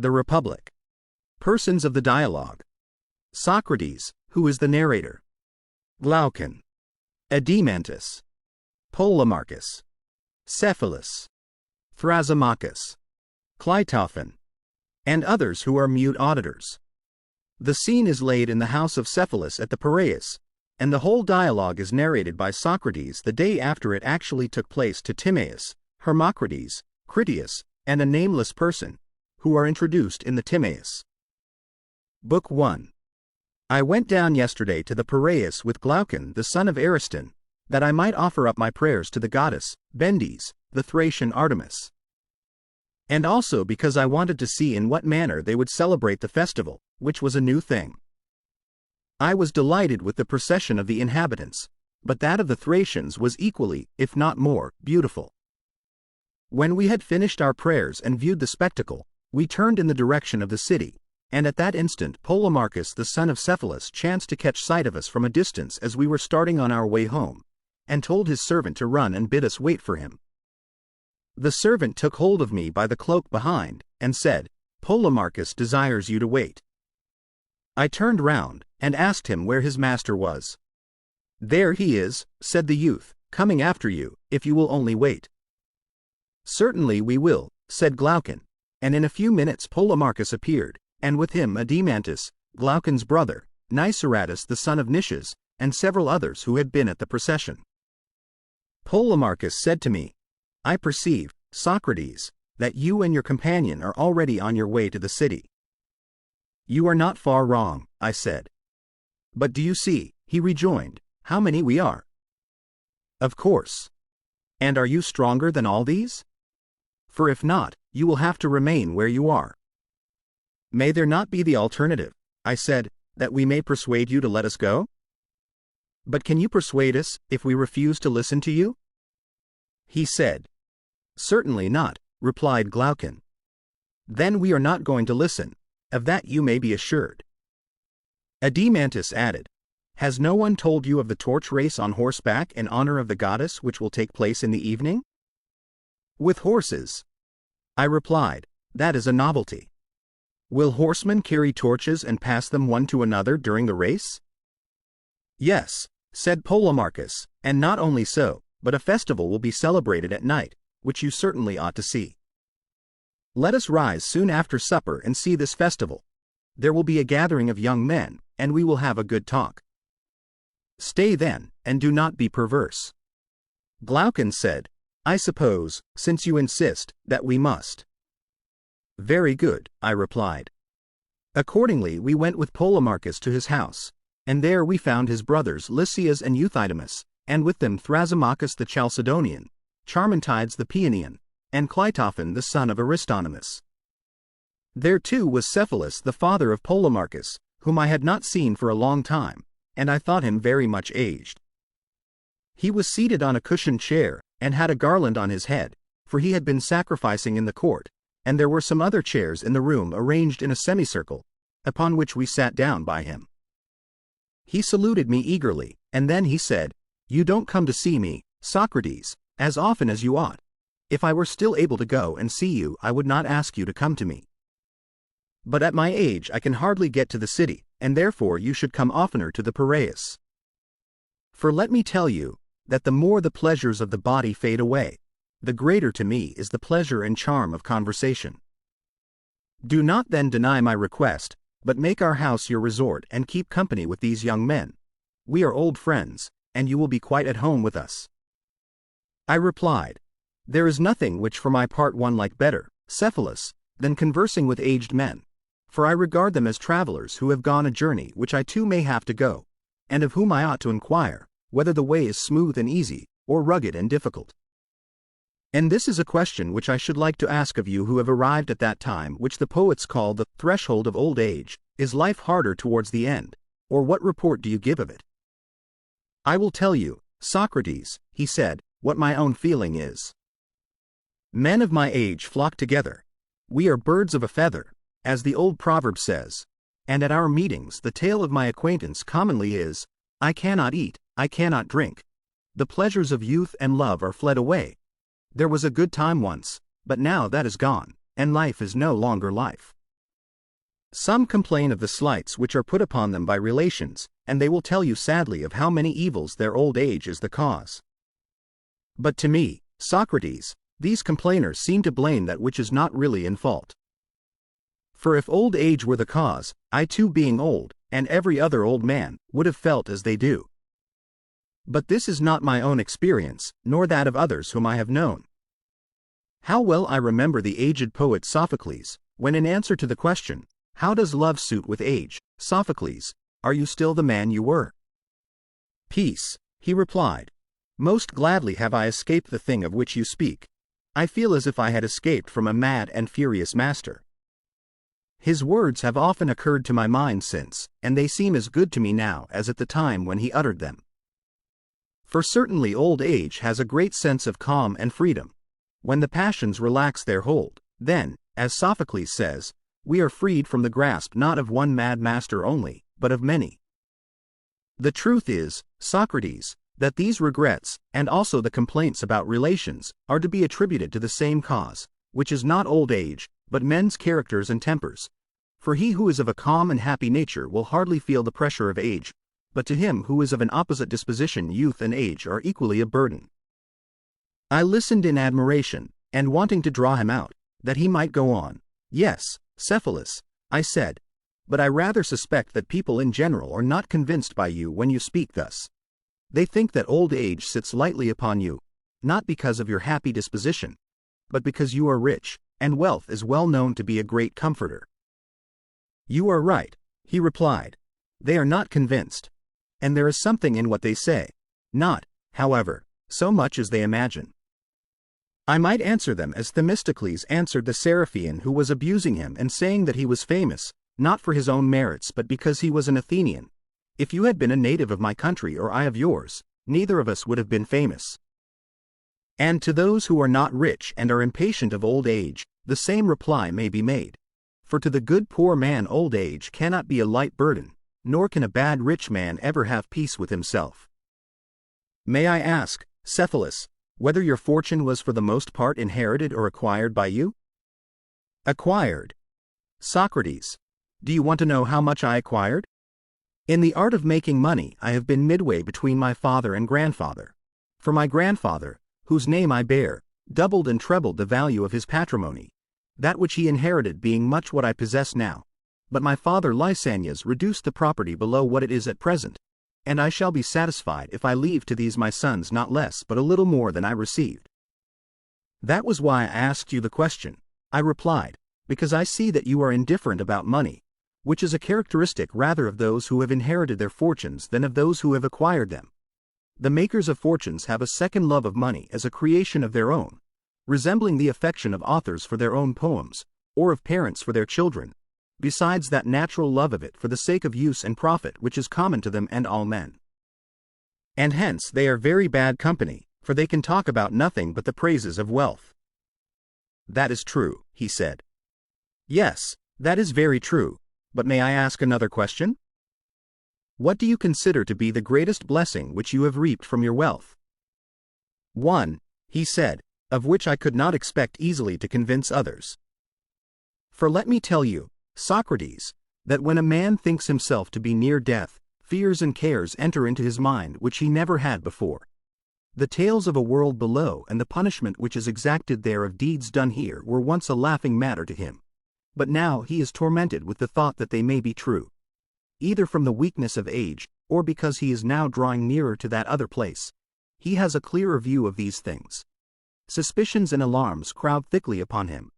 The Republic. Persons of the dialogue. Socrates, who is the narrator. Glaucon. Edemantus. Polemarchus. Cephalus. Thrasymachus. Cleitophon. And others who are mute auditors. The scene is laid in the house of Cephalus at the Piraeus, and the whole dialogue is narrated by Socrates the day after it actually took place to Timaeus, Hermocrates, Critias, and a nameless person, who are introduced in the Timaeus. Book 1. I went down yesterday to the Piraeus with Glaucon the son of Ariston, that I might offer up my prayers to the goddess, Bendes, the Thracian Artemis. And also because I wanted to see in what manner they would celebrate the festival, which was a new thing. I was delighted with the procession of the inhabitants, but that of the Thracians was equally, if not more, beautiful. When we had finished our prayers and viewed the spectacle, we turned in the direction of the city, and at that instant Polemarchus the son of Cephalus chanced to catch sight of us from a distance as we were starting on our way home, and told his servant to run and bid us wait for him. The servant took hold of me by the cloak behind, and said, "Polemarchus desires you to wait." I turned round, and asked him where his master was. "There he is," said the youth, "coming after you, if you will only wait." "Certainly we will," said Glaucon, and in a few minutes Polemarchus appeared, and with him Edemantus, Glaucon's brother, Niceratus the son of Nicias, and several others who had been at the procession. Polemarchus said to me, "I perceive, Socrates, that you and your companion are already on your way to the city." "You are not far wrong," I said. "But do you see," he rejoined, "how many we are?" "Of course. And are you stronger than all these? For if not, you will have to remain where you are." "May there not be the alternative," I said, "that we may persuade you to let us go?" "But can you persuade us, if we refuse to listen to you?" He said. "Certainly not," replied Glaucon. "Then we are not going to listen, of that you may be assured." Edemantus added, "Has no one told you of the torch race on horseback in honor of the goddess which will take place in the evening?" "With horses," I replied, "that is a novelty. Will horsemen carry torches and pass them one to another during the race?" "Yes," said Polemarchus, "and not only so, but a festival will be celebrated at night, which you certainly ought to see. Let us rise soon after supper and see this festival. There will be a gathering of young men, and we will have a good talk. Stay then, and do not be perverse." Glaucon said, "I suppose, since you insist, that we must." "Very good," I replied. Accordingly we went with Polemarchus to his house, and there we found his brothers Lysias and Euthydemus, and with them Thrasymachus the Chalcedonian, Charmantides the Paeonian, and Cleitophon the son of Aristonymus. There too was Cephalus the father of Polemarchus, whom I had not seen for a long time, and I thought him very much aged. He was seated on a cushioned chair, and had a garland on his head, for he had been sacrificing in the court, and there were some other chairs in the room arranged in a semicircle, upon which we sat down by him. He saluted me eagerly, and then he said, "You don't come to see me, Socrates, as often as you ought. If I were still able to go and see you, I would not ask you to come to me. But at my age I can hardly get to the city, and therefore you should come oftener to the Piraeus. For let me tell you, that the more the pleasures of the body fade away, the greater to me is the pleasure and charm of conversation. Do not then deny my request, but make our house your resort and keep company with these young men. We are old friends, and you will be quite at home with us." I replied, "There is nothing which for my part one like better, Cephalus, than conversing with aged men, for I regard them as travelers who have gone a journey which I too may have to go, and of whom I ought to inquire, whether the way is smooth and easy, or rugged and difficult. And this is a question which I should like to ask of you who have arrived at that time which the poets call the threshold of old age. Is life harder towards the end, or what report do you give of it?" "I will tell you, Socrates," he said, "what my own feeling is. Men of my age flock together. We are birds of a feather, as the old proverb says, and at our meetings the tale of my acquaintance commonly is, I cannot eat, I cannot drink. The pleasures of youth and love are fled away. There was a good time once, but now that is gone, and life is no longer life. Some complain of the slights which are put upon them by relations, and they will tell you sadly of how many evils their old age is the cause. But to me, Socrates, these complainers seem to blame that which is not really in fault. For if old age were the cause, I too being old, and every other old man, would have felt as they do. But this is not my own experience, nor that of others whom I have known. How well I remember the aged poet Sophocles, when in answer to the question, "How does love suit with age, Sophocles, are you still the man you were?" "Peace," he replied. "Most gladly have I escaped the thing of which you speak. I feel as if I had escaped from a mad and furious master." His words have often occurred to my mind since, and they seem as good to me now as at the time when he uttered them. For certainly old age has a great sense of calm and freedom. When the passions relax their hold, then, as Sophocles says, we are freed from the grasp not of one mad master only, but of many. The truth is, Socrates, that these regrets, and also the complaints about relations, are to be attributed to the same cause, which is not old age, but men's characters and tempers. For he who is of a calm and happy nature will hardly feel the pressure of age, but to him who is of an opposite disposition youth and age are equally a burden. I listened in admiration, and wanting to draw him out, that he might go on. "Yes, Cephalus," I said, "but I rather suspect that people in general are not convinced by you when you speak thus. They think that old age sits lightly upon you, not because of your happy disposition, but because you are rich, and wealth is well known to be a great comforter." "You are right," he replied. "They are not convinced. And there is something in what they say, not, however, so much as they imagine." I might answer them as Themistocles answered the Seriphian who was abusing him and saying that he was famous, not for his own merits but because he was an Athenian. "If you had been a native of my country or I of yours, neither of us would have been famous." And to those who are not rich and are impatient of old age, the same reply may be made. For to the good poor man old age cannot be a light burden, nor can a bad rich man ever have peace with himself. May I ask, Cephalus, whether your fortune was for the most part inherited or acquired by you? Acquired. Socrates, do you want to know how much I acquired? In the art of making money I have been midway between my father and grandfather. For my grandfather, whose name I bear, doubled and trebled the value of his patrimony, that which he inherited being much what I possess now. But my father Lysanias reduced the property below what it is at present, and I shall be satisfied if I leave to these my sons not less but a little more than I received. That was why I asked you the question, I replied, because I see that you are indifferent about money, which is a characteristic rather of those who have inherited their fortunes than of those who have acquired them. The makers of fortunes have a second love of money as a creation of their own, resembling the affection of authors for their own poems, or of parents for their children, besides that natural love of it for the sake of use and profit which is common to them and all men. And hence they are very bad company, for they can talk about nothing but the praises of wealth. That is true, he said. Yes, that is very true, but may I ask another question? What do you consider to be the greatest blessing which you have reaped from your wealth? One, he said, of which I could not expect easily to convince others. For let me tell you, Socrates, that when a man thinks himself to be near death, fears and cares enter into his mind which he never had before. The tales of a world below and the punishment which is exacted there of deeds done here were once a laughing matter to him. But now he is tormented with the thought that they may be true. Either from the weakness of age, or because he is now drawing nearer to that other place, he has a clearer view of these things. Suspicions and alarms crowd thickly upon him,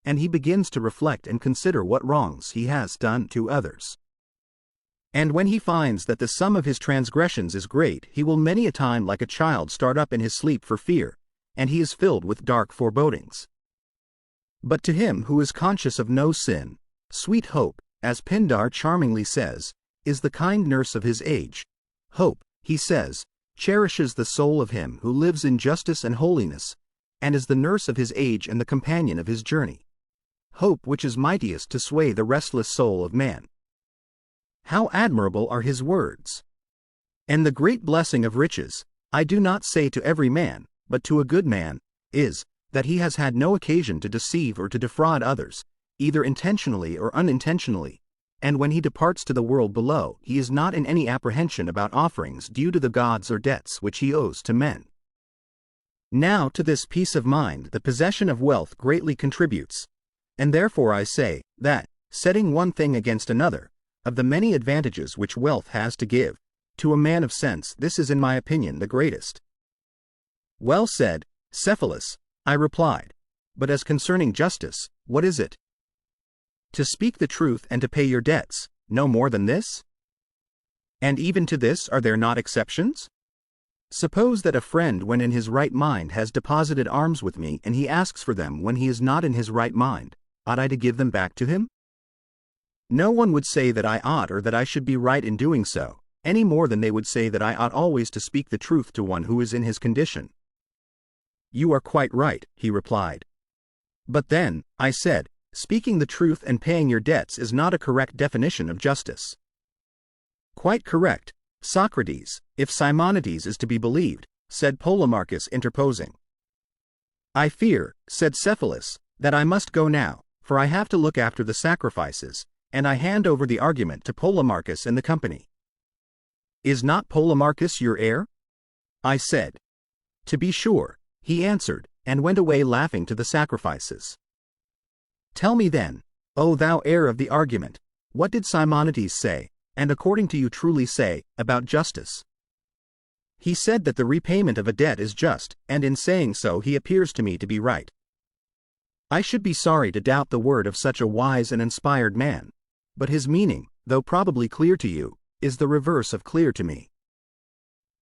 and he begins to reflect and consider what wrongs he has done to others. And when he finds that the sum of his transgressions is great, he will many a time like a child start up in his sleep for fear, and he is filled with dark forebodings. But to him who is conscious of no sin, sweet hope, as Pindar charmingly says, is the kind nurse of his age. Hope, he says, cherishes the soul of him who lives in justice and holiness, and is the nurse of his age and the companion of his journey. Hope which is mightiest to sway the restless soul of man. How admirable are his words! And the great blessing of riches, I do not say to every man, but to a good man, is, that he has had no occasion to deceive or to defraud others, either intentionally or unintentionally, and when he departs to the world below, he is not in any apprehension about offerings due to the gods or debts which he owes to men. Now to this peace of mind the possession of wealth greatly contributes, and therefore I say, that, setting one thing against another, of the many advantages which wealth has to give, to a man of sense this is in my opinion the greatest. Well said, Cephalus, I replied, but as concerning justice, what is it? To speak the truth and to pay your debts, no more than this? And even to this are there not exceptions? Suppose that a friend when in his right mind has deposited alms with me and he asks for them when he is not in his right mind, ought I to give them back to him? No one would say that I ought or that I should be right in doing so, any more than they would say that I ought always to speak the truth to one who is in his condition. You are quite right, he replied. But then, I said, speaking the truth and paying your debts is not a correct definition of justice. Quite correct, Socrates, if Simonides is to be believed, said Polemarchus interposing. I fear, said Cephalus, that I must go now, for I have to look after the sacrifices, and I hand over the argument to Polemarchus and the company. Is not Polemarchus your heir? I said. To be sure, he answered, and went away laughing to the sacrifices. Tell me then, O thou heir of the argument, what did Simonides say, and according to you truly say, about justice? He said that the repayment of a debt is just, and in saying so he appears to me to be right. I should be sorry to doubt the word of such a wise and inspired man, but his meaning, though probably clear to you, is the reverse of clear to me.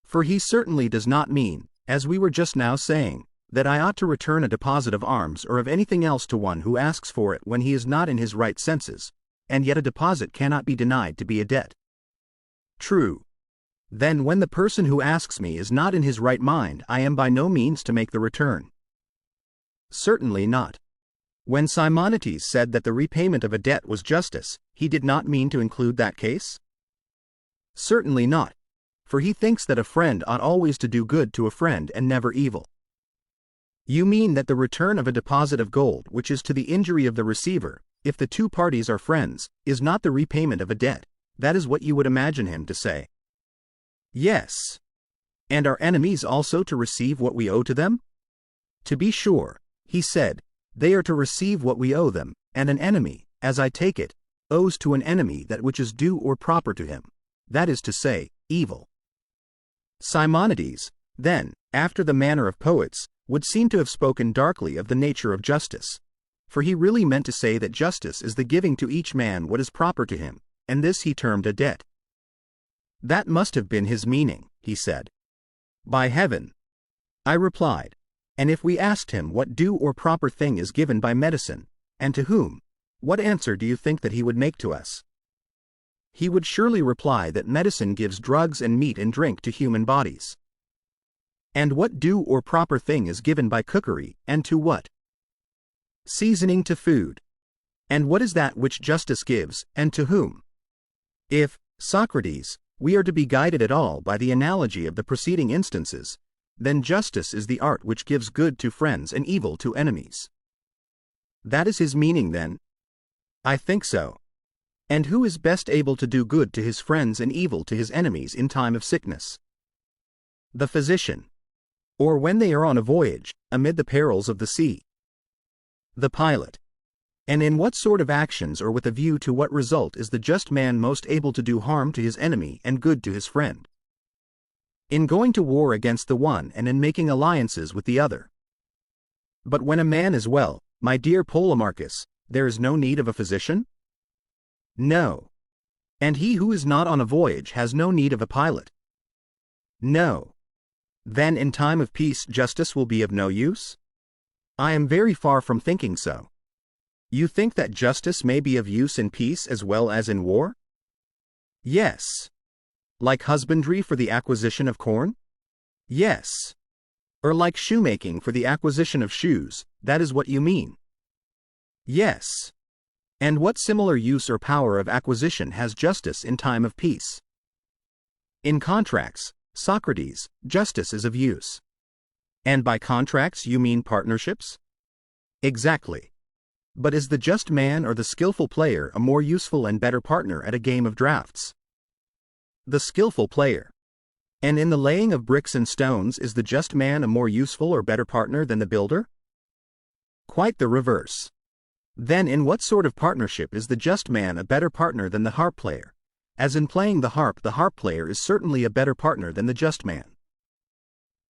For he certainly does not mean, as we were just now saying, that I ought to return a deposit of alms or of anything else to one who asks for it when he is not in his right senses, and yet a deposit cannot be denied to be a debt. True. Then when the person who asks me is not in his right mind, I am by no means to make the return. Certainly not. When Simonides said that the repayment of a debt was justice, he did not mean to include that case? Certainly not, for he thinks that a friend ought always to do good to a friend and never evil. You mean that the return of a deposit of gold which is to the injury of the receiver, if the two parties are friends, is not the repayment of a debt, that is what you would imagine him to say. Yes. And are enemies also to receive what we owe to them? To be sure, he said, they are to receive what we owe them, and an enemy, as I take it, owes to an enemy that which is due or proper to him, that is to say, evil. Simonides, then, after the manner of poets, would seem to have spoken darkly of the nature of justice, for he really meant to say that justice is the giving to each man what is proper to him, and this he termed a debt. That must have been his meaning, he said. By heaven! I replied, and if we asked him what due or proper thing is given by medicine, and to whom, what answer do you think that he would make to us? He would surely reply that medicine gives drugs and meat and drink to human bodies. And what due or proper thing is given by cookery, and to what? Seasoning to food. And what is that which justice gives, and to whom? If, Socrates, we are to be guided at all by the analogy of the preceding instances, then justice is the art which gives good to friends and evil to enemies. That is his meaning then? I think so. And who is best able to do good to his friends and evil to his enemies in time of sickness? The physician. Or when they are on a voyage, amid the perils of the sea. The pilot. And in what sort of actions or with a view to what result is the just man most able to do harm to his enemy and good to his friend? In going to war against the one and in making alliances with the other. But when a man is well, my dear Polemarchus, there is no need of a physician? No. And he who is not on a voyage has no need of a pilot? No. Then in time of peace justice will be of no use? I am very far from thinking so. You think that justice may be of use in peace as well as in war? Yes. Like husbandry for the acquisition of corn? Yes. Or like shoemaking for the acquisition of shoes, that is what you mean? Yes. And what similar use or power of acquisition has justice in time of peace? In contracts, Socrates, justice is of use. And by contracts you mean partnerships? Exactly. But is the just man or the skillful player a more useful and better partner at a game of drafts? The skillful player. And in the laying of bricks and stones, is the just man a more useful or better partner than the builder? Quite the reverse. Then in what sort of partnership is the just man a better partner than the harp player? As in playing the harp player is certainly a better partner than the just man.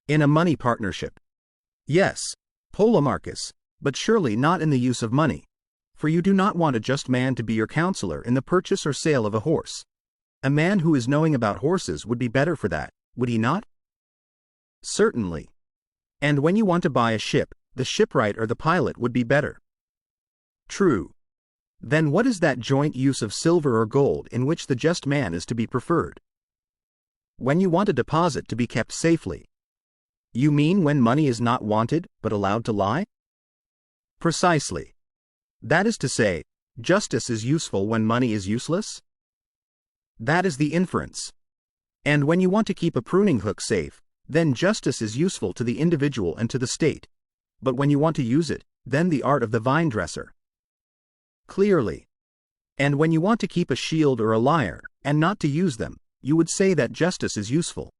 In a money partnership. Yes, Polemarchus, but surely not in the use of money. For you do not want a just man to be your counselor in the purchase or sale of a horse. A man who is knowing about horses would be better for that, would he not? Certainly. And when you want to buy a ship, the shipwright or the pilot would be better. True. Then what is that joint use of silver or gold in which the just man is to be preferred? When you want a deposit to be kept safely. You mean when money is not wanted, but allowed to lie? Precisely. That is to say, justice is useful when money is useless? That is the inference. And when you want to keep a pruning hook safe, then justice is useful to the individual and to the state. But when you want to use it, then the art of the vine dresser. Clearly. And when you want to keep a shield or a lyre, and not to use them, you would say that justice is useful.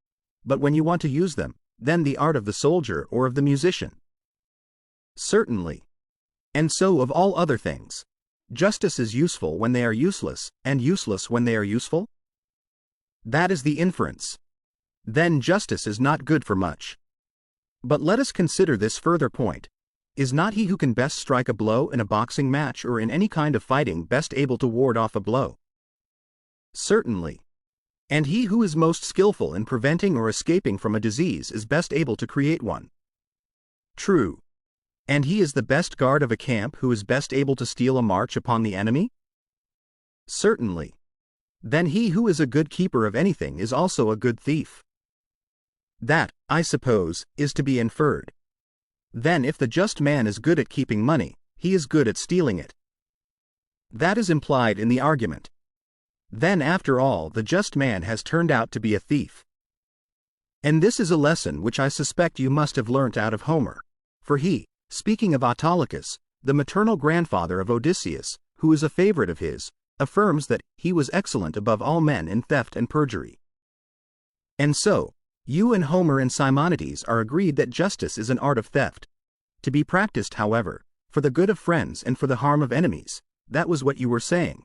But when you want to use them, then the art of the soldier or of the musician. Certainly. And so of all other things. Justice is useful when they are useless, and useless when they are useful? That is the inference. Then justice is not good for much. But let us consider this further point. Is not he who can best strike a blow in a boxing match or in any kind of fighting best able to ward off a blow? Certainly. And he who is most skillful in preventing or escaping from a disease is best able to create one. True. And he is the best guard of a camp who is best able to steal a march upon the enemy? Certainly. Then he who is a good keeper of anything is also a good thief. That, I suppose, is to be inferred. Then if the just man is good at keeping money, he is good at stealing it. That is implied in the argument. Then after all the just man has turned out to be a thief. And this is a lesson which I suspect you must have learnt out of Homer. For he, speaking of Autolycus, the maternal grandfather of Odysseus, who is a favorite of his, affirms that he was excellent above all men in theft and perjury. And so, you and Homer and Simonides are agreed that justice is an art of theft. To be practiced, however, for the good of friends and for the harm of enemies. That was what you were saying.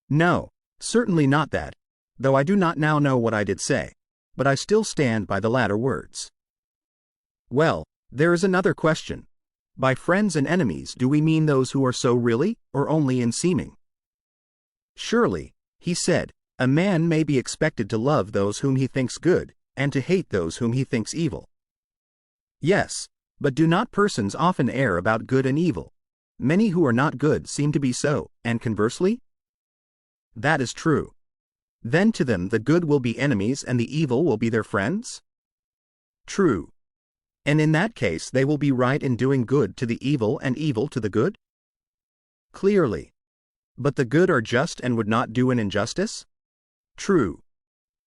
No, certainly not that, though I do not now know what I did say, but I still stand by the latter words. Well, there is another question. By friends and enemies do we mean those who are so really, or only in seeming? Surely, he said, a man may be expected to love those whom he thinks good, and to hate those whom he thinks evil. Yes, but do not persons often err about good and evil? Many who are not good seem to be so, and conversely? That is true. Then to them the good will be enemies and the evil will be their friends? True. And in that case they will be right in doing good to the evil and evil to the good? Clearly. But the good are just and would not do an injustice? True.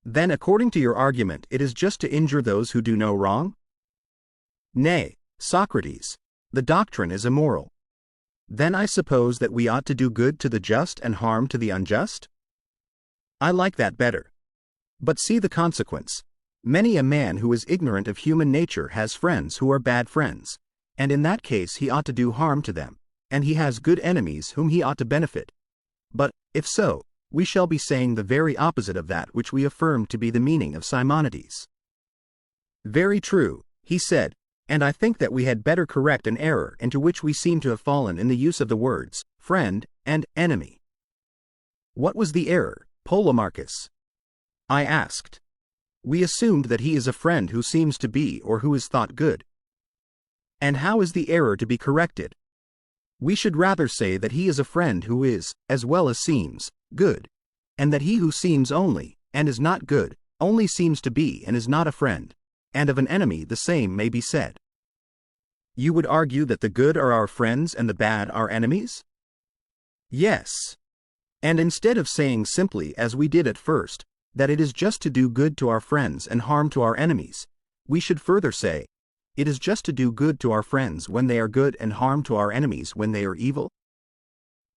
Then according to your argument it is just to injure those who do no wrong? Nay, Socrates, the doctrine is immoral. Then I suppose that we ought to do good to the just and harm to the unjust? I like that better. But see the consequence. Many a man who is ignorant of human nature has friends who are bad friends, and in that case he ought to do harm to them, and he has good enemies whom he ought to benefit. But, if so, we shall be saying the very opposite of that which we affirm to be the meaning of Simonides. Very true, he said, and I think that we had better correct an error into which we seem to have fallen in the use of the words, friend, and enemy. What was the error, Polemarchus? I asked. We assumed that he is a friend who seems to be or who is thought good. And how is the error to be corrected? We should rather say that he is a friend who is, as well as seems, good, and that he who seems only, and is not good, only seems to be and is not a friend, and of an enemy the same may be said. You would argue that the good are our friends and the bad our enemies? Yes. And instead of saying simply as we did at first, that it is just to do good to our friends and harm to our enemies, we should further say, it is just to do good to our friends when they are good and harm to our enemies when they are evil?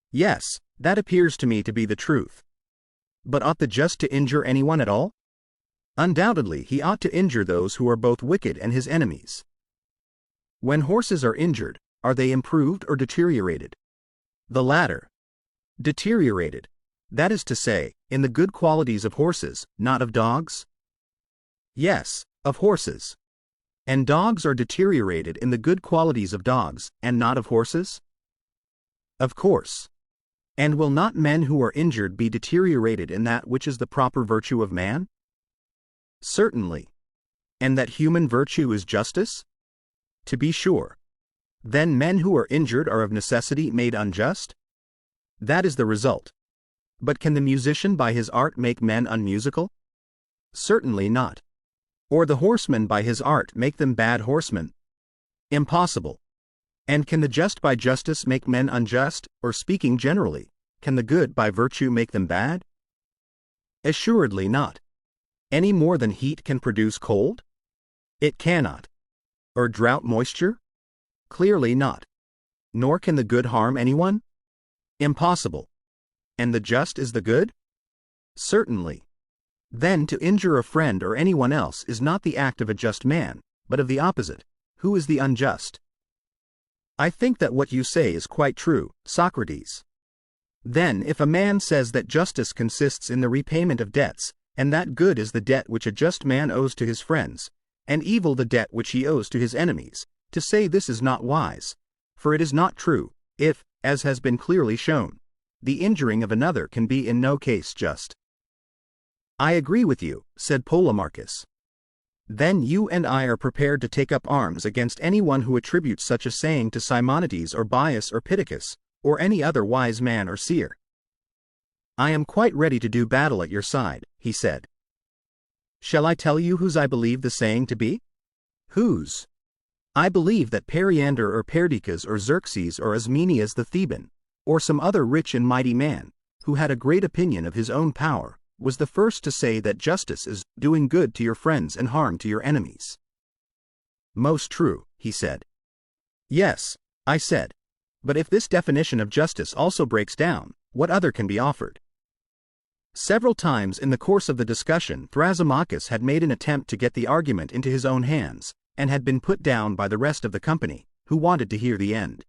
Yes, that appears to me to be the truth. But ought the just to injure anyone at all? Undoubtedly he ought to injure those who are both wicked and his enemies. When horses are injured, are they improved or deteriorated? The latter. Deteriorated. That is to say, in the good qualities of horses, not of dogs? Yes, of horses. And dogs are deteriorated in the good qualities of dogs, and not of horses? Of course. And will not men who are injured be deteriorated in that which is the proper virtue of man? Certainly. And that human virtue is justice? To be sure. Then men who are injured are of necessity made unjust? That is the result. But can the musician by his art make men unmusical? Certainly not. Or the horseman by his art make them bad horsemen? Impossible. And can the just by justice make men unjust, or speaking generally, can the good by virtue make them bad? Assuredly not. Any more than heat can produce cold? It cannot. Or drought moisture? Clearly not. Nor can the good harm anyone? Impossible. And the just is the good? Certainly. Then to injure a friend or anyone else is not the act of a just man, but of the opposite, who is the unjust. I think that what you say is quite true, Socrates. Then if a man says that justice consists in the repayment of debts, and that good is the debt which a just man owes to his friends, and evil the debt which he owes to his enemies, to say this is not wise, for it is not true, if, as has been clearly shown, the injuring of another can be in no case just. I agree with you, said Polemarchus. Then you and I are prepared to take up arms against anyone who attributes such a saying to Simonides or Bias or Pittacus, or any other wise man or seer. I am quite ready to do battle at your side, he said. Shall I tell you whose I believe the saying to be? Whose? I believe that Periander or Perdiccas or Xerxes or Ismenias the Theban, or some other rich and mighty man, who had a great opinion of his own power, was the first to say that justice is doing good to your friends and harm to your enemies. Most true, he said. Yes, I said. But if this definition of justice also breaks down, what other can be offered? Several times in the course of the discussion Thrasymachus had made an attempt to get the argument into his own hands, and had been put down by the rest of the company, who wanted to hear the end.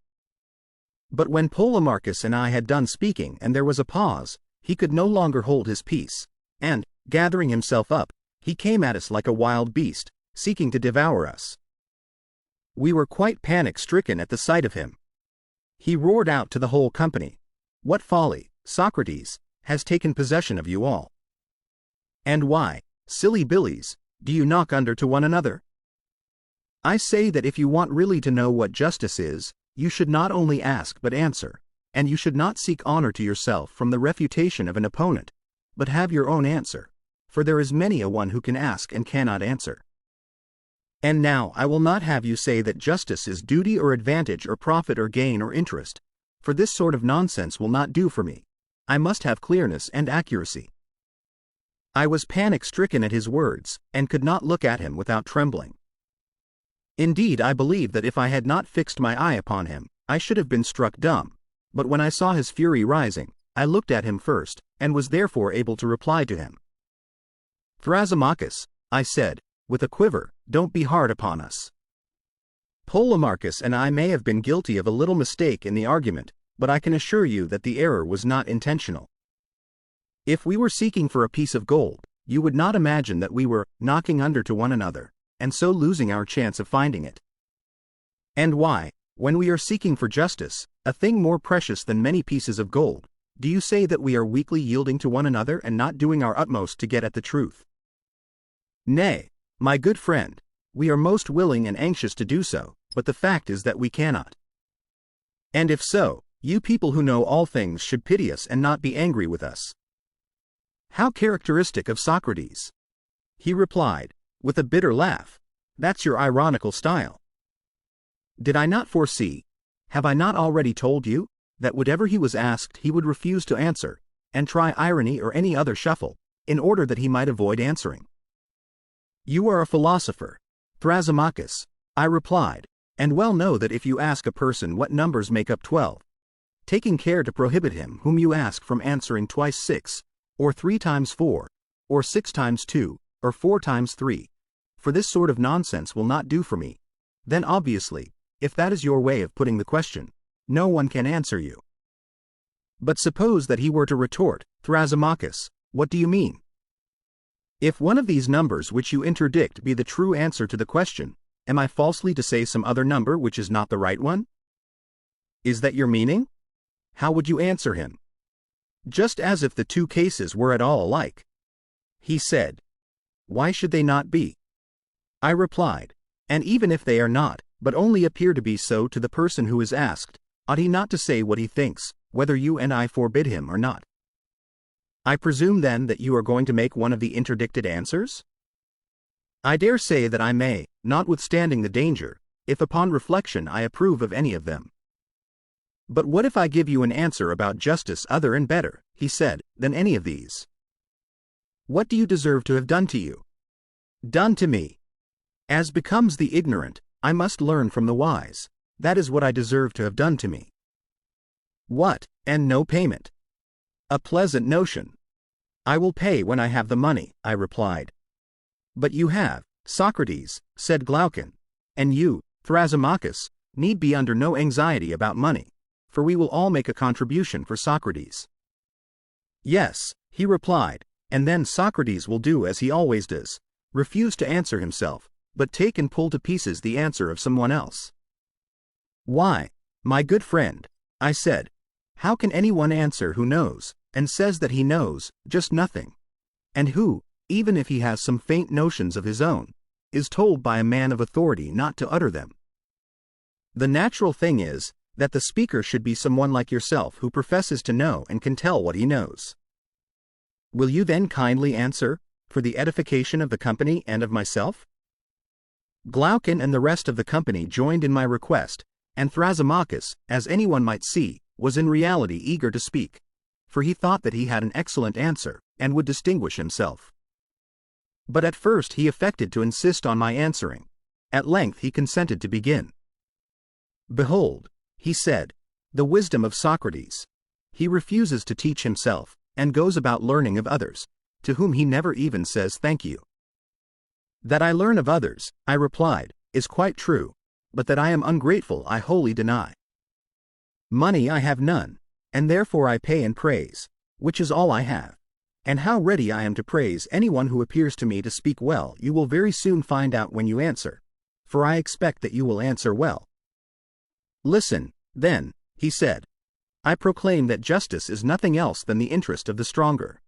But when Polemarchus and I had done speaking and there was a pause, he could no longer hold his peace, and, gathering himself up, he came at us like a wild beast, seeking to devour us. We were quite panic-stricken at the sight of him. He roared out to the whole company, "What folly, Socrates, has taken possession of you all? And why, silly billies, do you knock under to one another? I say that if you want really to know what justice is, you should not only ask but answer, and you should not seek honor to yourself from the refutation of an opponent, but have your own answer, for there is many a one who can ask and cannot answer. And now I will not have you say that justice is duty or advantage or profit or gain or interest, for this sort of nonsense will not do for me. I must have clearness and accuracy." I was panic-stricken at his words, and could not look at him without trembling. Indeed, I believe that if I had not fixed my eye upon him, I should have been struck dumb, but when I saw his fury rising, I looked at him first, and was therefore able to reply to him. "Thrasymachus," I said, with a quiver, "don't be hard upon us. Polemarchus and I may have been guilty of a little mistake in the argument, but I can assure you that the error was not intentional. If we were seeking for a piece of gold, you would not imagine that we were knocking under to one another, and so losing our chance of finding it. And why, when we are seeking for justice, a thing more precious than many pieces of gold, do you say that we are weakly yielding to one another and not doing our utmost to get at the truth? Nay, my good friend, we are most willing and anxious to do so, but the fact is that we cannot. And if so, you people who know all things should pity us and not be angry with us." How characteristic of Socrates! He replied, with a bitter laugh, "That's your ironical style. Did I not foresee, have I not already told you, that whatever he was asked he would refuse to answer, and try irony or any other shuffle, in order that he might avoid answering? You are a philosopher, Thrasymachus, I replied, and well know that if you ask a person what numbers make up 12, taking care to prohibit him whom you ask from answering twice 6, or 3 times 4, or 6 times 2, or 4 times 3, for this sort of nonsense will not do for me, then obviously, if that is your way of putting the question, no one can answer you. But suppose that he were to retort, Thrasymachus, what do you mean? If one of these numbers which you interdict be the true answer to the question, am I falsely to say some other number which is not the right one? Is that your meaning? How would you answer him? Just as if the two cases were at all alike. He said, why should they not be? I replied, and even if they are not, but only appear to be so to the person who is asked, ought he not to say what he thinks, whether you and I forbid him or not? I presume then that you are going to make one of the interdicted answers? I dare say that I may, notwithstanding the danger, if upon reflection I approve of any of them. But what if I give you an answer about justice other and better, he said, than any of these? What do you deserve to have done to you? Done to me. As becomes the ignorant, I must learn from the wise. That is what I deserve to have done to me. What, and no payment? A pleasant notion. I will pay when I have the money, I replied. But you have, Socrates, said Glaucon, and you, Thrasymachus, need be under no anxiety about money, for we will all make a contribution for Socrates. Yes, he replied, and then Socrates will do as he always does, refuse to answer himself, but take and pull to pieces the answer of someone else. Why, my good friend, I said, how can anyone answer who knows, and says that he knows, just nothing, and who, even if he has some faint notions of his own, is told by a man of authority not to utter them? The natural thing is, that the speaker should be someone like yourself who professes to know and can tell what he knows. Will you then kindly answer, for the edification of the company and of myself? Glaucon and the rest of the company joined in my request, and Thrasymachus, as anyone might see, was in reality eager to speak, for he thought that he had an excellent answer, and would distinguish himself. But at first he affected to insist on my answering. At length he consented to begin. Behold, he said, the wisdom of Socrates. He refuses to teach himself, and goes about learning of others, to whom he never even says thank you. That I learn of others, I replied, is quite true, but that I am ungrateful I wholly deny. Money I have none, and therefore I pay and praise, which is all I have. And how ready I am to praise anyone who appears to me to speak well you will very soon find out when you answer, for I expect that you will answer well. Listen, then, he said. I proclaim that justice is nothing else than the interest of the stronger.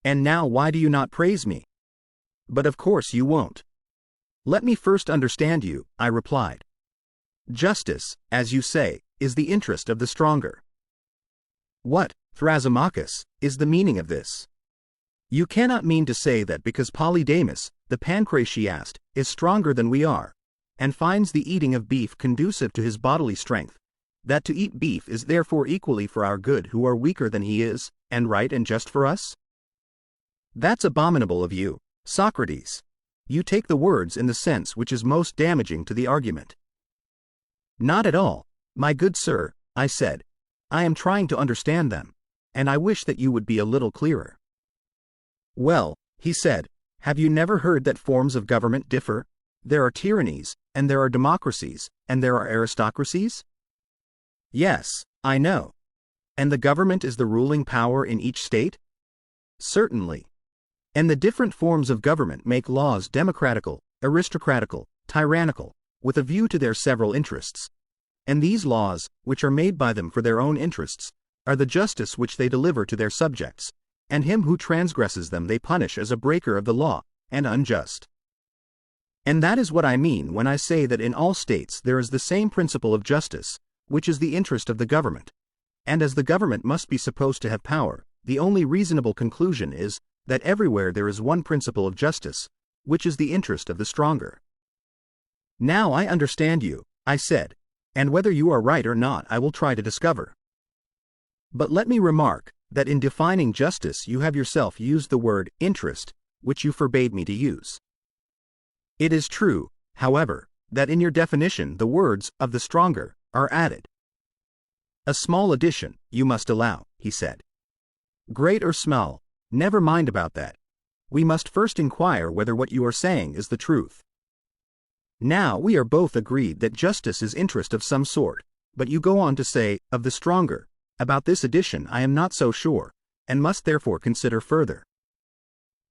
And now why do you not praise me? But of course you won't. Let me first understand you, I replied. Justice, as you say, is the interest of the stronger. What, Thrasymachus, is the meaning of this? You cannot mean to say that because Polydamas, the Pancratiast, is stronger than we are, and finds the eating of beef conducive to his bodily strength, that to eat beef is therefore equally for our good who are weaker than he is, and right and just for us? That's abominable of you, Socrates. You take the words in the sense which is most damaging to the argument. Not at all, my good sir, I said. I am trying to understand them, and I wish that you would be a little clearer. Well, he said, have you never heard that forms of government differ? There are tyrannies, and there are democracies, and there are aristocracies? Yes, I know. And the government is the ruling power in each state? Certainly. And the different forms of government make laws democratical, aristocratical, tyrannical, with a view to their several interests. And these laws, which are made by them for their own interests, are the justice which they deliver to their subjects, and him who transgresses them they punish as a breaker of the law, and unjust. And that is what I mean when I say that in all states there is the same principle of justice, which is the interest of the government. And as the government must be supposed to have power, the only reasonable conclusion is that everywhere there is one principle of justice, which is the interest of the stronger. Now I understand you, I said, and whether you are right or not I will try to discover. But let me remark, that in defining justice you have yourself used the word interest, which you forbade me to use. It is true, however, that in your definition the words of the stronger are added. A small addition, you must allow, he said. Great or small, never mind about that. We must first inquire whether what you are saying is the truth. Now we are both agreed that justice is interest of some sort, but you go on to say, of the stronger. About this addition I am not so sure, and must therefore consider further.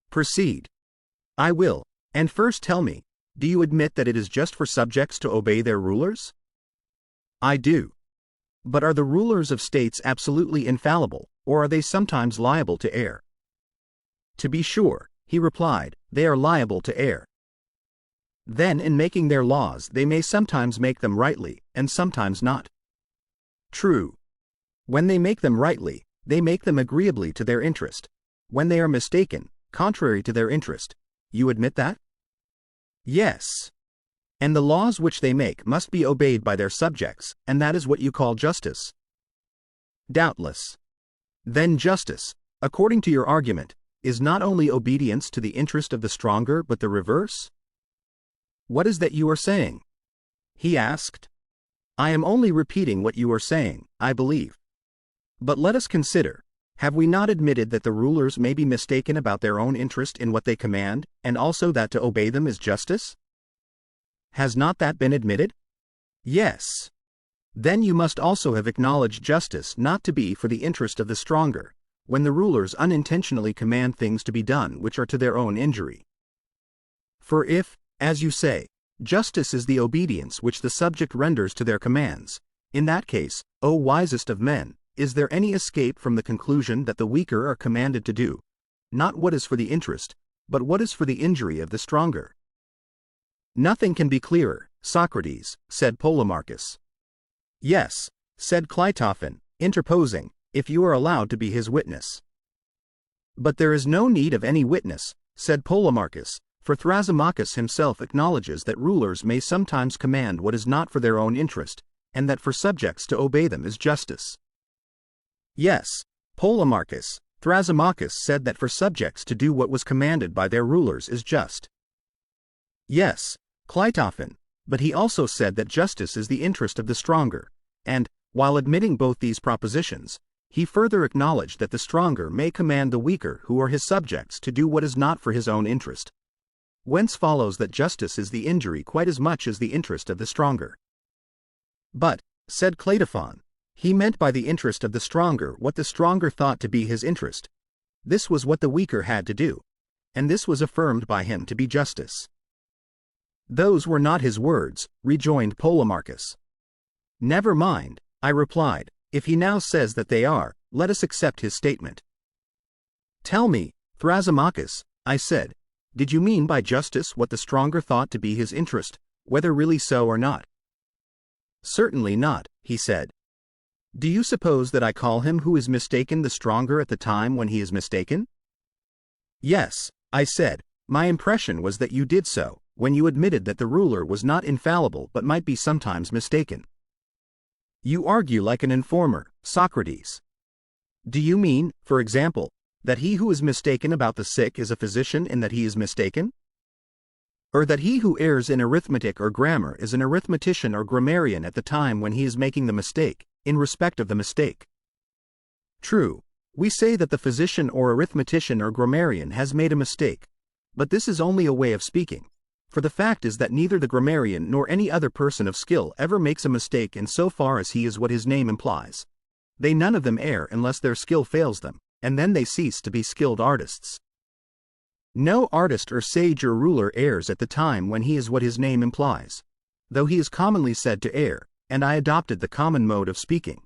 Proceed. I will, and first tell me, do you admit that it is just for subjects to obey their rulers? I do. But are the rulers of states absolutely infallible, or are they sometimes liable to err? To be sure, he replied, they are liable to err. Then in making their laws they may sometimes make them rightly, and sometimes not. True. When they make them rightly, they make them agreeably to their interest. When they are mistaken, contrary to their interest. You admit that? Yes. And the laws which they make must be obeyed by their subjects, and that is what you call justice? Doubtless. Then justice, according to your argument, is not only obedience to the interest of the stronger but the reverse? What is that you are saying? He asked. I am only repeating what you are saying, I believe. But let us consider, have we not admitted that the rulers may be mistaken about their own interest in what they command, and also that to obey them is justice? Has not that been admitted? Yes. Then you must also have acknowledged justice not to be for the interest of the stronger, when the rulers unintentionally command things to be done which are to their own injury. For if, as you say, justice is the obedience which the subject renders to their commands, in that case, O wisest of men, is there any escape from the conclusion that the weaker are commanded to do, not what is for the interest, but what is for the injury of the stronger? Nothing can be clearer, Socrates, said Polemarchus. Yes, said Cleitophon, interposing, if you are allowed to be his witness. But there is no need of any witness, said Polemarchus, for Thrasymachus himself acknowledges that rulers may sometimes command what is not for their own interest, and that for subjects to obey them is justice. Yes, Polemarchus, Thrasymachus said that for subjects to do what was commanded by their rulers is just. Yes, Cleitophon, but he also said that justice is the interest of the stronger, and, while admitting both these propositions, he further acknowledged that the stronger may command the weaker who are his subjects to do what is not for his own interest. Whence follows that justice is the injury quite as much as the interest of the stronger. But, said Cleitophon, he meant by the interest of the stronger what the stronger thought to be his interest. This was what the weaker had to do, and this was affirmed by him to be justice. Those were not his words, rejoined Polemarchus. Never mind, I replied, if he now says that they are, let us accept his statement. Tell me, Thrasymachus, I said, did you mean by justice what the stronger thought to be his interest, whether really so or not? Certainly not, he said. Do you suppose that I call him who is mistaken the stronger at the time when he is mistaken? Yes, I said, my impression was that you did so, when you admitted that the ruler was not infallible but might be sometimes mistaken. You argue like an informer, Socrates. Do you mean, for example, that he who is mistaken about the sick is a physician in that he is mistaken? Or that he who errs in arithmetic or grammar is an arithmetician or grammarian at the time when he is making the mistake, in respect of the mistake? True, we say that the physician or arithmetician or grammarian has made a mistake, but this is only a way of speaking, for the fact is that neither the grammarian nor any other person of skill ever makes a mistake in so far as he is what his name implies. They none of them err unless their skill fails them, and then they cease to be skilled artists. No artist or sage or ruler errs at the time when he is what his name implies, though he is commonly said to err, and I adopted the common mode of speaking.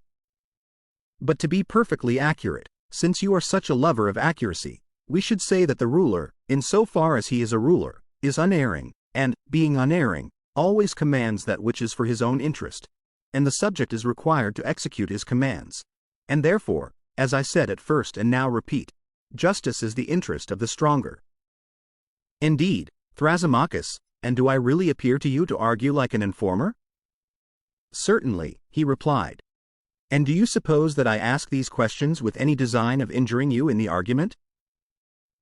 But to be perfectly accurate, since you are such a lover of accuracy, we should say that the ruler, in so far as he is a ruler, is unerring, and, being unerring, always commands that which is for his own interest, and the subject is required to execute his commands. And therefore, as I said at first and now repeat, justice is the interest of the stronger. Indeed, Thrasymachus, and do I really appear to you to argue like an informer? Certainly, he replied. And do you suppose that I ask these questions with any design of injuring you in the argument?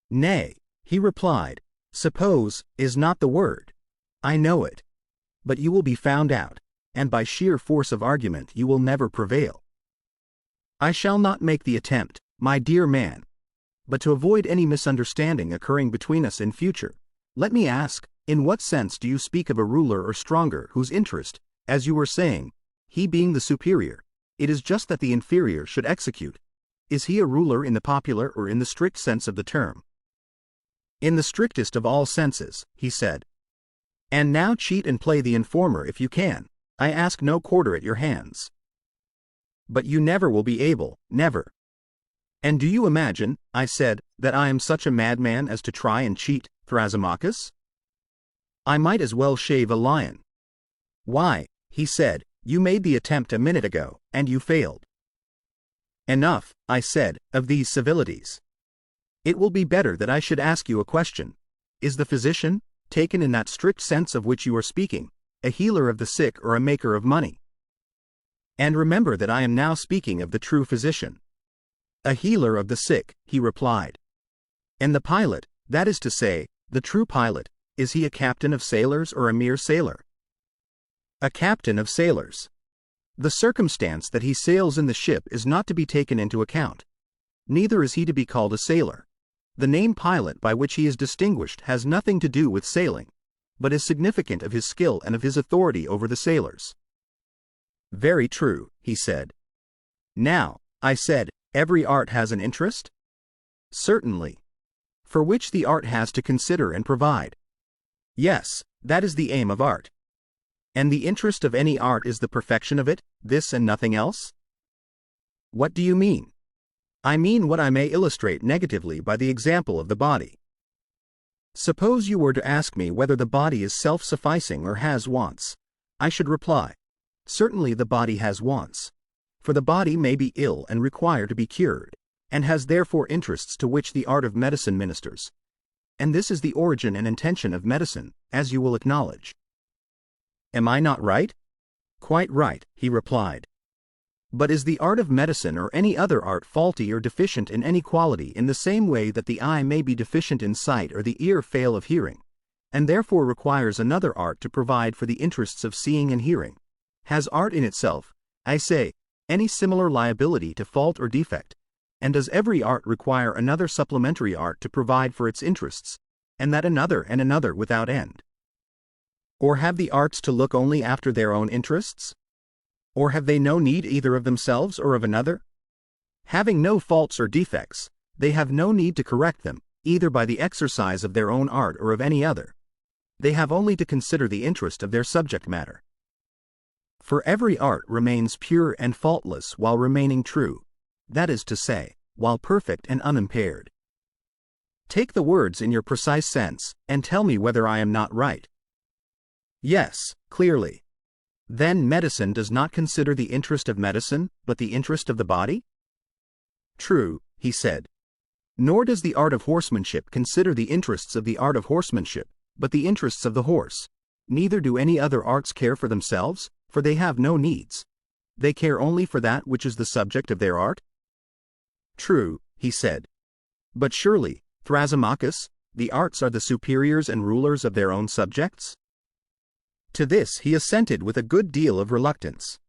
Nay, he replied, suppose is not the word. I know it. but you will be found out, and by sheer force of argument you will never prevail. I shall not make the attempt, my dear man. But to avoid any misunderstanding occurring between us in future, let me ask, in what sense do you speak of a ruler or stronger whose interest, as you were saying, he being the superior, it is just that the inferior should execute? Is he a ruler in the popular or in the strict sense of the term? In the strictest of all senses, he said. And now cheat and play the informer if you can. I ask no quarter at your hands. But you never will be able, never. And do you imagine, I said, that I am such a madman as to try and cheat, Thrasymachus? I might as well shave a lion. Why, he said, you made the attempt a minute ago, and you failed. Enough, I said, of these civilities. It will be better that I should ask you a question. Is the physician, taken in that strict sense of which you are speaking, a healer of the sick or a maker of money? And remember that I am now speaking of the true physician. A healer of the sick, he replied. And the pilot, that is to say, the true pilot, is he a captain of sailors or a mere sailor? A captain of sailors. The circumstance that he sails in the ship is not to be taken into account. Neither is he to be called a sailor. The name pilot by which he is distinguished has nothing to do with sailing, but is significant of his skill and of his authority over the sailors. Very true, he said. Now, I said, every art has an interest? Certainly. For which the art has to consider and provide. Yes, that is the aim of art. And the interest of any art is the perfection of it, this and nothing else? What do you mean? I mean what I may illustrate negatively by the example of the body. Suppose you were to ask me whether the body is self-sufficing or has wants. I should reply, certainly the body has wants. For the body may be ill and require to be cured, and has therefore interests to which the art of medicine ministers. And this is the origin and intention of medicine, as you will acknowledge. Am I not right? Quite right, he replied. But is the art of medicine or any other art faulty or deficient in any quality in the same way that the eye may be deficient in sight or the ear fail of hearing, and therefore requires another art to provide for the interests of seeing and hearing? Has art in itself, I say, any similar liability to fault or defect, and does every art require another supplementary art to provide for its interests, and that another without end? Or have the arts to look only after their own interests? Or have they no need either of themselves or of another? Having no faults or defects, they have no need to correct them, either by the exercise of their own art or of any other. They have only to consider the interest of their subject matter. For every art remains pure and faultless while remaining true, that is to say, while perfect and unimpaired. Take the words in your precise sense, and tell me whether I am not right. Yes, clearly. Then medicine does not consider the interest of medicine, but the interest of the body? True, he said. Nor does the art of horsemanship consider the interests of the art of horsemanship, but the interests of the horse. Neither do any other arts care for themselves, for they have no needs. They care only for that which is the subject of their art? True, he said. But surely, Thrasymachus, the arts are the superiors and rulers of their own subjects? To this he assented with a good deal of reluctance.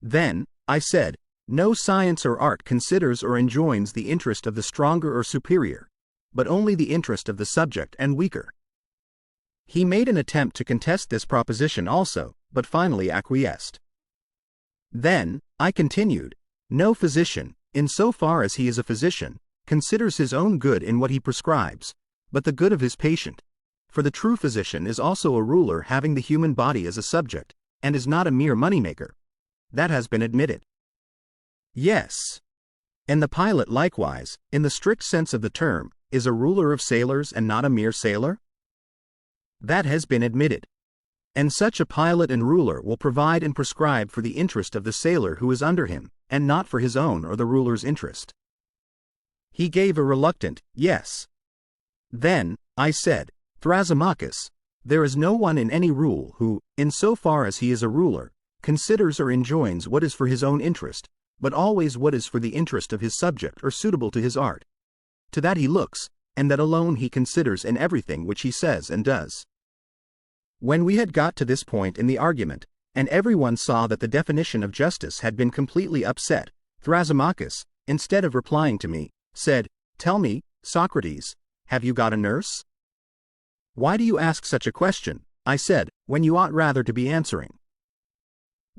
Then, I said, no science or art considers or enjoins the interest of the stronger or superior, but only the interest of the subject and weaker. He made an attempt to contest this proposition also, but finally acquiesced. Then, I continued, no physician, in so far as he is a physician, considers his own good in what he prescribes, but the good of his patient. For the true physician is also a ruler having the human body as a subject, and is not a mere moneymaker. That has been admitted. Yes. And the pilot likewise, in the strict sense of the term, is a ruler of sailors and not a mere sailor? That has been admitted. And such a pilot and ruler will provide and prescribe for the interest of the sailor who is under him, and not for his own or the ruler's interest. He gave a reluctant, yes. Then, I said, Thrasymachus, there is no one in any rule who, in so far as he is a ruler, considers or enjoins what is for his own interest, but always what is for the interest of his subject or suitable to his art. To that he looks, and that alone he considers in everything which he says and does. When we had got to this point in the argument, and everyone saw that the definition of justice had been completely upset, Thrasymachus, instead of replying to me, said, "Tell me, Socrates, have you got a nurse?" "Why do you ask such a question," I said, "when you ought rather to be answering?"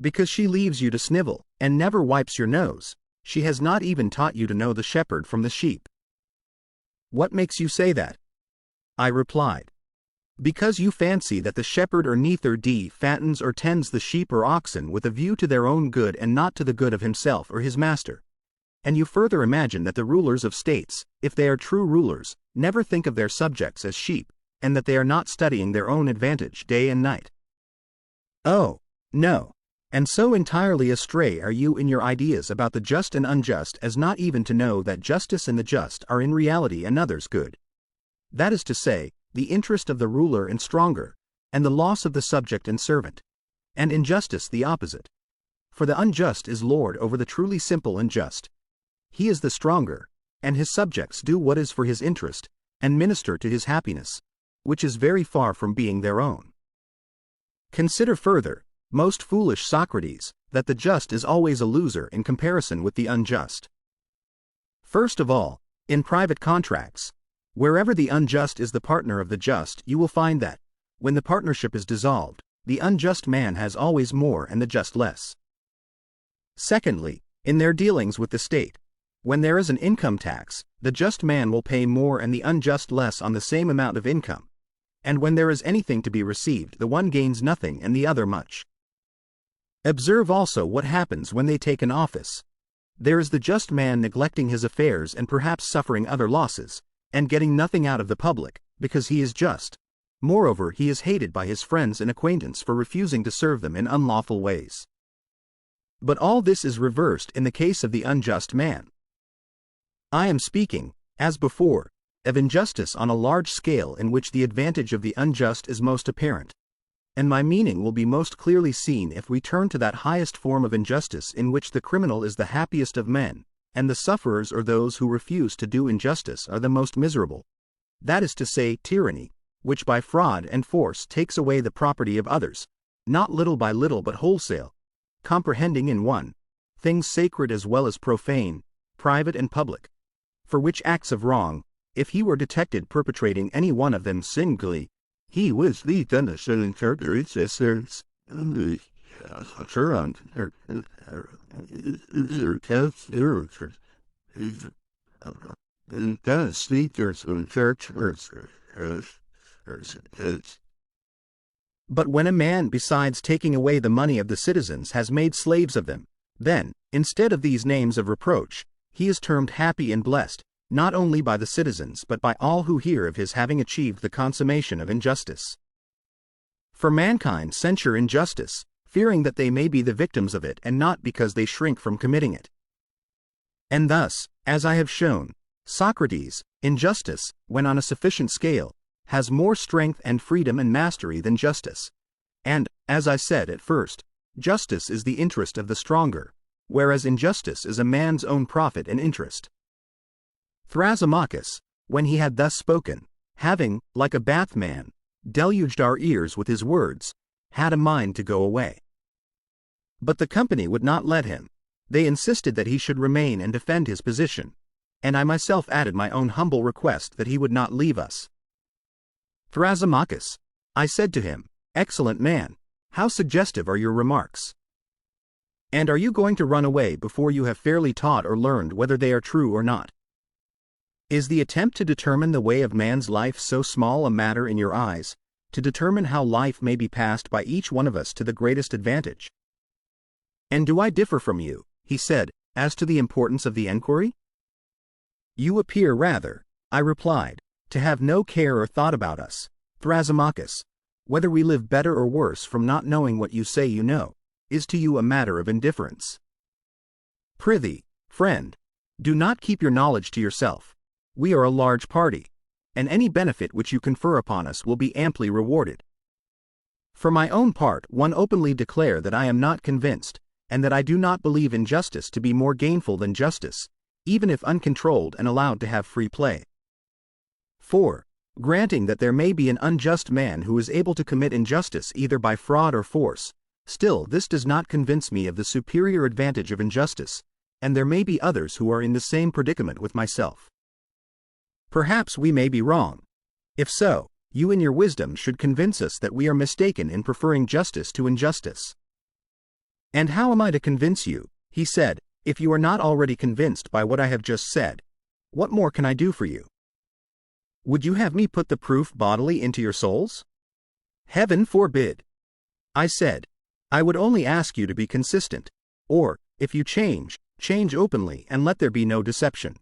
"Because she leaves you to snivel, and never wipes your nose. She has not even taught you to know the shepherd from the sheep." "What makes you say that?" I replied. "Because you fancy that the shepherd or neither fattens or tends the sheep or oxen with a view to their own good and not to the good of himself or his master. And you further imagine that the rulers of states, if they are true rulers, never think of their subjects as sheep, and that they are not studying their own advantage day and night. Oh, no. And so entirely astray are you in your ideas about the just and unjust as not even to know that justice and the just are in reality another's good. That is to say, the interest of the ruler and stronger, and the loss of the subject and servant, and injustice the opposite. For the unjust is lord over the truly simple and just. He is the stronger, and his subjects do what is for his interest, and minister to his happiness, which is very far from being their own. Consider further, most foolish Socrates, that the just is always a loser in comparison with the unjust. First of all, in private contracts, wherever the unjust is the partner of the just, you will find that, when the partnership is dissolved, the unjust man has always more and the just less. Secondly, in their dealings with the state, when there is an income tax, the just man will pay more and the unjust less on the same amount of income, and when there is anything to be received, the one gains nothing and the other much. Observe also what happens when they take an office. There is the just man neglecting his affairs and perhaps suffering other losses, and getting nothing out of the public, because he is just. Moreover, he is hated by his friends and acquaintance for refusing to serve them in unlawful ways. But all this is reversed in the case of the unjust man. I am speaking, as before, of injustice on a large scale in which the advantage of the unjust is most apparent. And my meaning will be most clearly seen if we turn to that highest form of injustice in which the criminal is the happiest of men, and the sufferers or those who refuse to do injustice are the most miserable. That is to say, tyranny, which by fraud and force takes away the property of others, not little by little but wholesale, comprehending in one, things sacred as well as profane, private and public. For which acts of wrong, if he were detected perpetrating any one of them singly, he was the innocent characteristics and the But when a man, besides taking away the money of the citizens, has made slaves of them, then, instead of these names of reproach, he is termed happy and blessed, not only by the citizens but by all who hear of his having achieved the consummation of injustice. For mankind censure injustice, fearing that they may be the victims of it and not because they shrink from committing it. And thus, as I have shown, Socrates, injustice, when on a sufficient scale, has more strength and freedom and mastery than justice. And, as I said at first, justice is the interest of the stronger, whereas injustice is a man's own profit and interest. Thrasymachus, when he had thus spoken, having, like a bathman, deluged our ears with his words, had a mind to go away. But the company would not let him. They insisted that he should remain and defend his position, and I myself added my own humble request that he would not leave us. "Thrasymachus," I said to him, "excellent man, how suggestive are your remarks. And are you going to run away before you have fairly taught or learned whether they are true or not? Is the attempt to determine the way of man's life so small a matter in your eyes, to determine how life may be passed by each one of us to the greatest advantage? And do I differ from you," he said, "as to the importance of the enquiry?" "You appear rather," I replied, "to have no care or thought about us, Thrasymachus. Whether we live better or worse from not knowing what you say you know, is to you a matter of indifference. Prithee, friend, do not keep your knowledge to yourself. We are a large party, and any benefit which you confer upon us will be amply rewarded. For my own part, one openly declare that I am not convinced, and that I do not believe injustice to be more gainful than justice, even if uncontrolled and allowed to have free play. For, Granting that there may be an unjust man who is able to commit injustice either by fraud or force, still this does not convince me of the superior advantage of injustice, and there may be others who are in the same predicament with myself. Perhaps we may be wrong. If so, you in your wisdom should convince us that we are mistaken in preferring justice to injustice. And how am I to convince you, he said, if you are not already convinced by what I have just said? What more can I do for you? Would you have me put the proof bodily into your souls? Heaven forbid. I said, I would only ask you to be consistent, or, if you change, change openly and let there be no deception.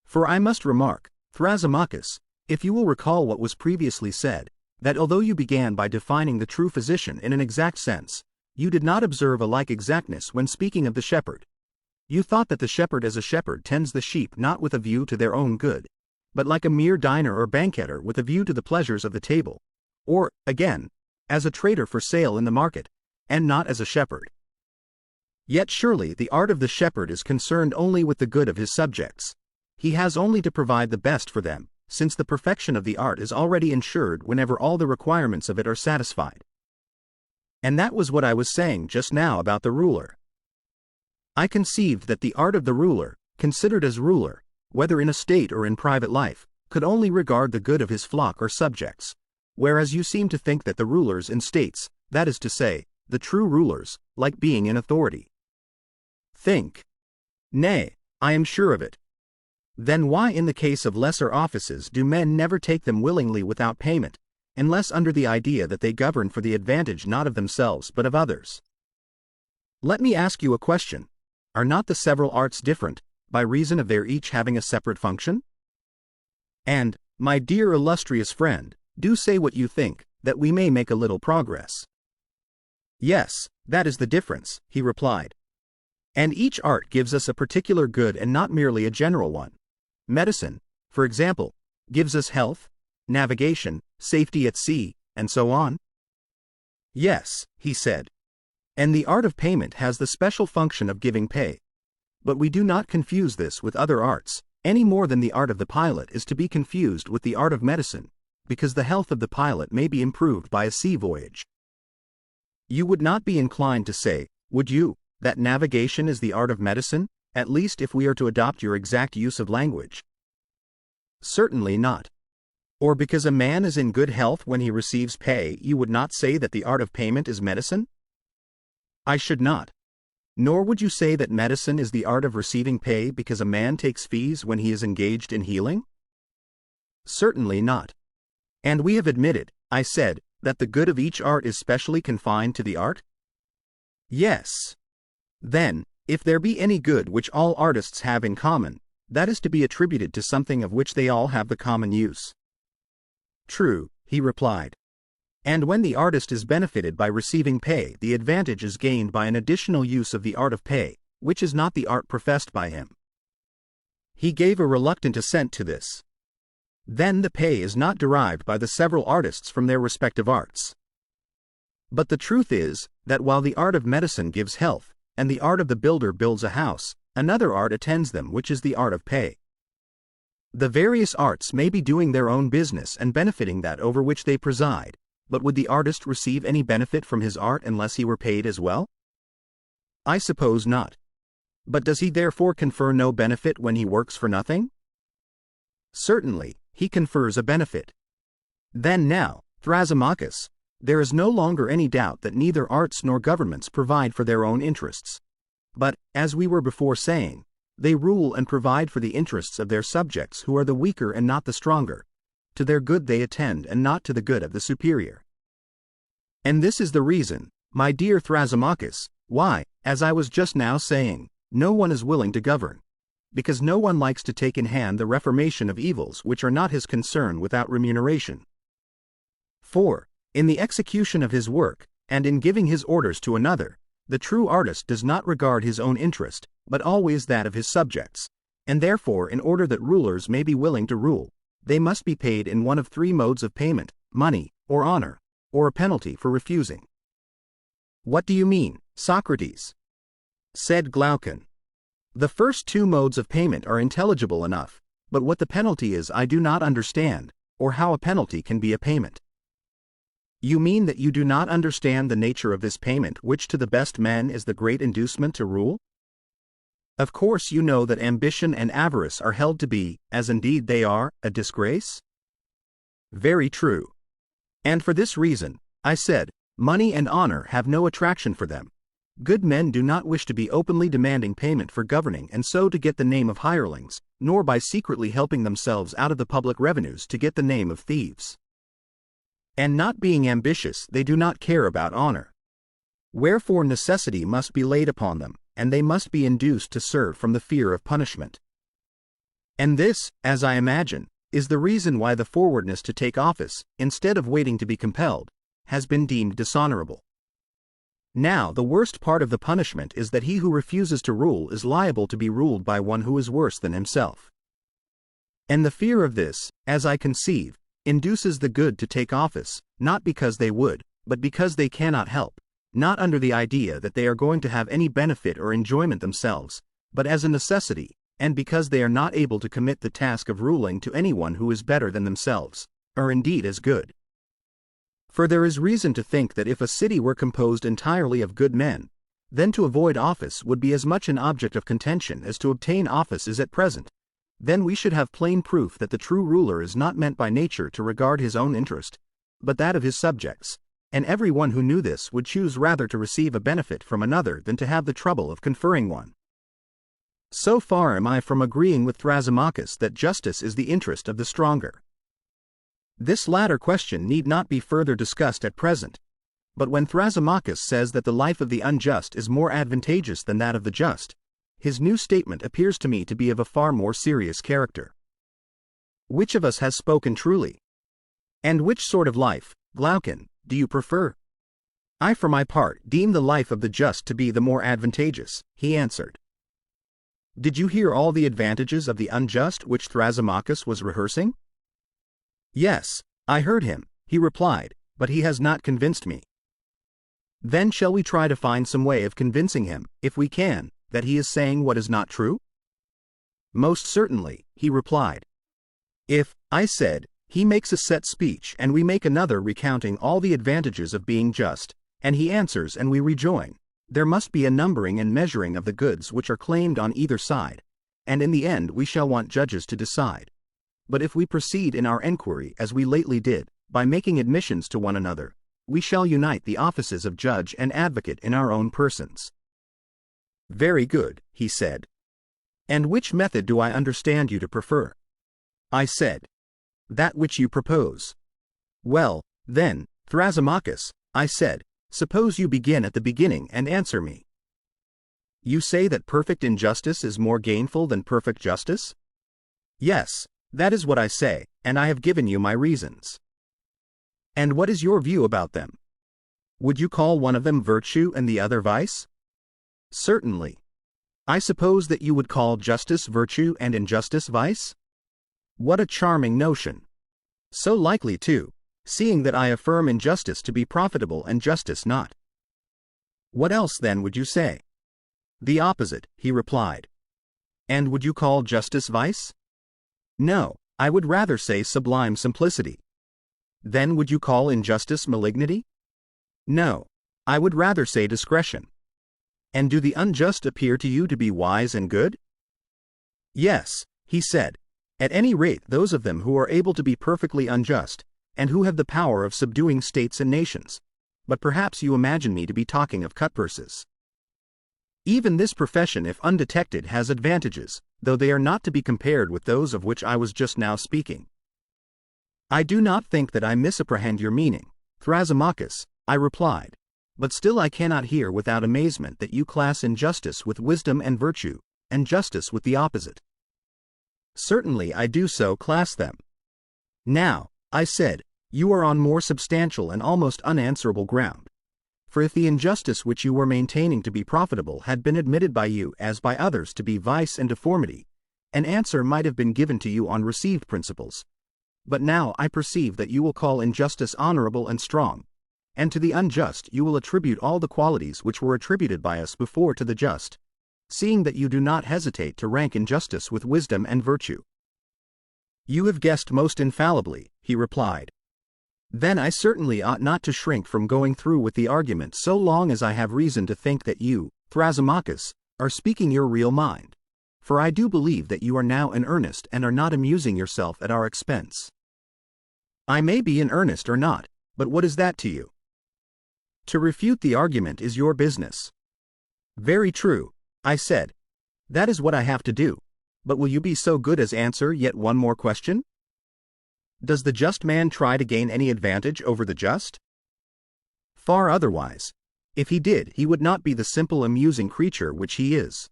For I must remark, Thrasymachus, if you will recall what was previously said, that although you began by defining the true physician in an exact sense, you did not observe a like exactness when speaking of the shepherd. You thought that the shepherd as a shepherd tends the sheep not with a view to their own good, but like a mere diner or banqueter with a view to the pleasures of the table, or, again, as a trader for sale in the market, and not as a shepherd. Yet surely the art of the shepherd is concerned only with the good of his subjects. He has only to provide the best for them, since the perfection of the art is already ensured whenever all the requirements of it are satisfied. And that was what I was saying just now about the ruler. I conceived that the art of the ruler, considered as ruler, whether in a state or in private life, could only regard the good of his flock or subjects, whereas you seem to think that the rulers in states, that is to say, the true rulers, like being in authority. Think. Nay, I am sure of it. Then why in the case of lesser offices do men never take them willingly without payment, unless under the idea that they govern for the advantage not of themselves but of others? Let me ask you a question. Are not the several arts different, by reason of their each having a separate function? And, my dear illustrious friend, do say what you think, that we may make a little progress. Yes, that is the difference, he replied. And each art gives us a particular good and not merely a general one. Medicine, for example, gives us health, navigation, safety at sea, and so on. Yes, he said. And the art of payment has the special function of giving pay. But we do not confuse this with other arts, any more than the art of the pilot is to be confused with the art of medicine, because the health of the pilot may be improved by a sea voyage. You would not be inclined to say, would you, that navigation is the art of medicine, at least if we are to adopt your exact use of language? Certainly not. Or because a man is in good health when he receives pay, you would not say that the art of payment is medicine? I should not. Nor would you say that medicine is the art of receiving pay because a man takes fees when he is engaged in healing? Certainly not. And we have admitted, I said, that the good of each art is specially confined to the art? Yes. Then, if there be any good which all artists have in common, that is to be attributed to something of which they all have the common use. True, he replied. And when the artist is benefited by receiving pay, the advantage is gained by an additional use of the art of pay, which is not the art professed by him. He gave a reluctant assent to this. Then the pay is not derived by the several artists from their respective arts. But the truth is, that while the art of medicine gives health, and the art of the builder builds a house, another art attends them, which is the art of pay. The various arts may be doing their own business and benefiting that over which they preside, but would the artist receive any benefit from his art unless he were paid as well? I suppose not. But does he therefore confer no benefit when he works for nothing? Certainly, he confers a benefit. Then now, Thrasymachus, there is no longer any doubt that neither arts nor governments provide for their own interests. But, as we were before saying, they rule and provide for the interests of their subjects who are the weaker and not the stronger. To their good they attend and not to the good of the superior. And this is the reason, my dear Thrasymachus, why, as I was just now saying, no one is willing to govern. Because no one likes to take in hand the reformation of evils which are not his concern without remuneration. For, in the execution of his work, and in giving his orders to another, the true artist does not regard his own interest, but always that of his subjects, and therefore in order that rulers may be willing to rule, they must be paid in one of three modes of payment, money, or honor, or a penalty for refusing. What do you mean, Socrates? Said Glaucon. The first two modes of payment are intelligible enough, but what the penalty is I do not understand, or how a penalty can be a payment. You mean that you do not understand the nature of this payment, which to the best men is the great inducement to rule? Of course you know that ambition and avarice are held to be, as indeed they are, a disgrace? Very true. And for this reason, I said, money and honor have no attraction for them. Good men do not wish to be openly demanding payment for governing and so to get the name of hirelings, nor by secretly helping themselves out of the public revenues to get the name of thieves. And not being ambitious, they do not care about honor. Wherefore necessity must be laid upon them, and they must be induced to serve from the fear of punishment. And this, as I imagine, is the reason why the forwardness to take office, instead of waiting to be compelled, has been deemed dishonorable. Now the worst part of the punishment is that he who refuses to rule is liable to be ruled by one who is worse than himself. And the fear of this, as I conceive, induces the good to take office, not because they would, but because they cannot help, not under the idea that they are going to have any benefit or enjoyment themselves, but as a necessity, and because they are not able to commit the task of ruling to anyone who is better than themselves, or indeed as good. For there is reason to think that if a city were composed entirely of good men, then to avoid office would be as much an object of contention as to obtain office is at present. Then we should have plain proof that the true ruler is not meant by nature to regard his own interest, but that of his subjects, and every one who knew this would choose rather to receive a benefit from another than to have the trouble of conferring one. So far am I from agreeing with Thrasymachus that justice is the interest of the stronger. This latter question need not be further discussed at present, but when Thrasymachus says that the life of the unjust is more advantageous than that of the just, his new statement appears to me to be of a far more serious character. Which of us has spoken truly? And which sort of life, Glaucon, do you prefer? I for my part deem the life of the just to be the more advantageous, he answered. Did you hear all the advantages of the unjust which Thrasymachus was rehearsing? Yes, I heard him, he replied, but he has not convinced me. Then shall we try to find some way of convincing him, if we can, that he is saying what is not true? Most certainly, he replied. If, I said, he makes a set speech and we make another recounting all the advantages of being just, and he answers and we rejoin, there must be a numbering and measuring of the goods which are claimed on either side, and in the end we shall want judges to decide. But if we proceed in our enquiry as we lately did, by making admissions to one another, we shall unite the offices of judge and advocate in our own persons. Very good, he said. And which method do I understand you to prefer? I said. That which you propose. Well, then, Thrasymachus, I said, suppose you begin at the beginning and answer me. You say that perfect injustice is more gainful than perfect justice? Yes, that is what I say, and I have given you my reasons. And what is your view about them? Would you call one of them virtue and the other vice? Certainly. I suppose that you would call justice virtue and injustice vice? What a charming notion! So likely too, seeing that I affirm injustice to be profitable and justice not. What else then would you say? The opposite, he replied. And would you call justice vice? No, I would rather say sublime simplicity. Then would you call injustice malignity? No, I would rather say discretion. And do the unjust appear to you to be wise and good? Yes, he said. At any rate those of them who are able to be perfectly unjust, and who have the power of subduing states and nations. But perhaps you imagine me to be talking of cutpurses. Even this profession, if undetected, has advantages, though they are not to be compared with those of which I was just now speaking. I do not think that I misapprehend your meaning, Thrasymachus, I replied, but still I cannot hear without amazement that you class injustice with wisdom and virtue, and justice with the opposite. Certainly I do so class them. Now, I said, you are on more substantial and almost unanswerable ground. For if the injustice which you were maintaining to be profitable had been admitted by you as by others to be vice and deformity, an answer might have been given to you on received principles. But now I perceive that you will call injustice honorable and strong, and to the unjust you will attribute all the qualities which were attributed by us before to the just, seeing that you do not hesitate to rank injustice with wisdom and virtue. You have guessed most infallibly, he replied. Then I certainly ought not to shrink from going through with the argument so long as I have reason to think that you, Thrasymachus, are speaking your real mind. For I do believe that you are now in earnest and are not amusing yourself at our expense. I may be in earnest or not, but what is that to you? To refute the argument is your business. Very true, I said. That is what I have to do. But will you be so good as answer yet one more question? Does the just man try to gain any advantage over the just? Far otherwise. If he did, he would not be the simple amusing creature which he is.